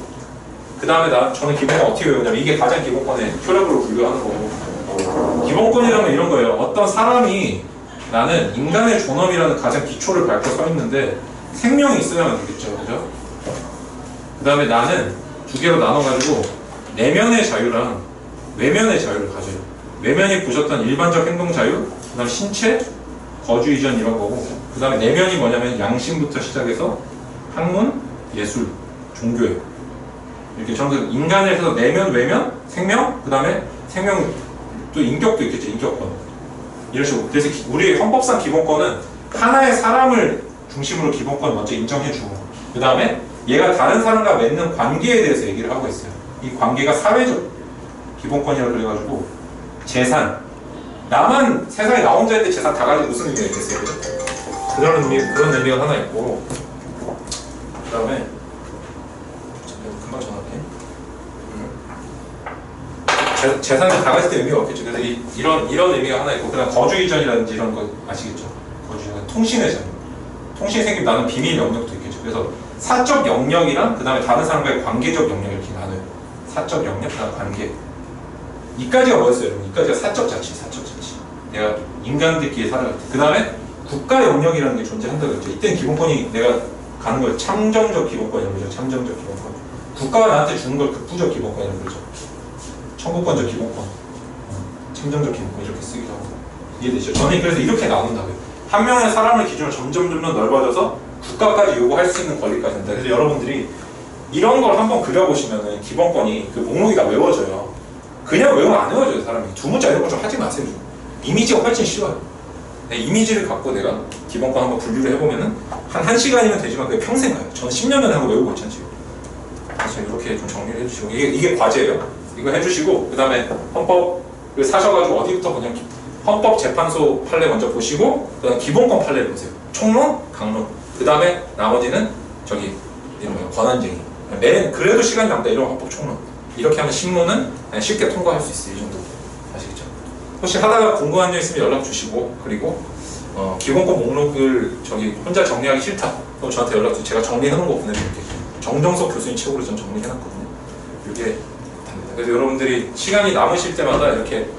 그 다음에 저는 기본권 어떻게 외우냐면 이게 가장 기본권의 효력으로 분류하는 거고. 기본권이라면 이런 거예요. 어떤 사람이 나는 인간의 존엄이라는 가장 기초를 밟고 서 있는데 생명이 있어야만 되겠죠. 그죠? 그 다음에 나는 두 개로 나눠가지고 내면의 자유랑 외면의 자유를 가져요. 외면이 보셨던 일반적 행동 자유, 그 다음에 신체, 거주 이전 이런 거고, 그 다음에 내면이 뭐냐면 양심부터 시작해서 학문, 예술, 종교예요. 이렇게 저는 인간에서 내면, 외면, 생명, 그 다음에 생명, 또 인격도 있겠죠. 인격권. 이런 식으로. 그래서 우리 헌법상 기본권은 하나의 사람을 중심으로 기본권 먼저 인정해주고, 그 다음에 얘가 다른 사람과 맺는 관계에 대해서 얘기를 하고 있어요. 이 관계가 사회적 기본권이라고 그래가지고 재산, 나만 세상에 나 혼자 있는데 재산 다 가지고 무슨 의미가 있겠어요? 그런 의미가 하나 있고, 그 다음에 금방 전화할게. 재산이 다 가질 때 의미가 없겠죠. 그래서 이런 의미가 하나 있고, 그 다음 거주 이전이라든지 이런 거 아시겠죠? 거주 이전, 통신의 자유. 통신이 생기면 나는 비밀 영역도 있겠죠. 그래서 사적 영역이랑 그 다음에 다른 사람과의 관계적 영역 이렇게 나눠요. 사적 영역, 그 다음 관계. 이까지가 뭐였어요, 여러분? 이까지가 사적 자치, 사적 자치. 내가 인간들끼리 살아갈 때. 그 다음에 국가 영역이라는 게 존재한다고 했죠. 이때는 기본권이 내가 가는 걸 참정적 기본권이라고 그러죠. 참정적 기본권. 국가가 나한테 주는 걸 극부적 기본권이라고 그러죠. 청구권적 기본권. 참정적 기본권 이렇게 쓰기도 하고. 이해되시죠? 저는 그래서 이렇게 나눈다고요. 한 명의 사람을 기준으로 점점 넓어져서 국가까지 요구할 수 있는 권리까지 한다. 그래서 여러분들이 이런 걸 한번 그려보시면은 기본권이 그 목록이 다 외워져요. 그냥 외우면 안 외워져요, 사람이. 두 문자 이런 거 좀 하지 마세요. 이미지가 훨씬 쉬워요. 이미지를 갖고 내가 기본권 한번 분류를 해보면은 한 1시간이면 되지만 그게 평생 가요. 저는 10년 전에 한번 외우고 있잖아요, 지금. 그래서 이렇게 좀 정리를 해주시고. 이게 과제예요. 이거 해주시고, 그 다음에 헌법을 사셔가지고 어디부터 보냐면 헌법재판소 판례 먼저 보시고, 그 다음에 기본권 판례를 보세요. 총론, 강론. 그 다음에 나머지는 이런 거예요. 권한쟁의. 그래도 시간이 남다. 이런 헌법 총론. 이렇게 하면 신문은 쉽게 통과할 수 있어요. 이 정도. 아시겠죠? 혹시 하다가 궁금한 점 있으면 연락 주시고, 그리고 기본권 목록을 혼자 정리하기 싫다. 그럼 저한테 연락 주세요. 제가 정리해놓은 거 보내드릴게요. 정정석 교수님 책으로 전 정리해놨거든요. 이게 답니다. 그래서 여러분들이 시간이 남으실 때마다 이렇게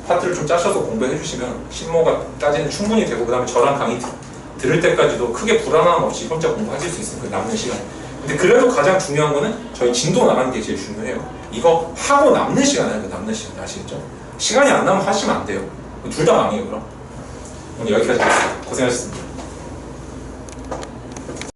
파트를 좀 짜셔서 공부해 주시면 신모가까지는 충분히 되고, 그 다음에 저랑 강의 들을 때까지도 크게 불안함 없이 혼자 공부하실 수 있어요. 그 남는 시간. 근데 그래도 가장 중요한 거는 저희 진도 나가는 게 제일 중요해요. 이거 하고 남는 시간이에요. 남는 시간. 아시겠죠? 시간이 안 나면 하시면 안 돼요. 둘 다 망해요, 그럼. 오늘 여기까지 하겠습니다. 고생하셨습니다.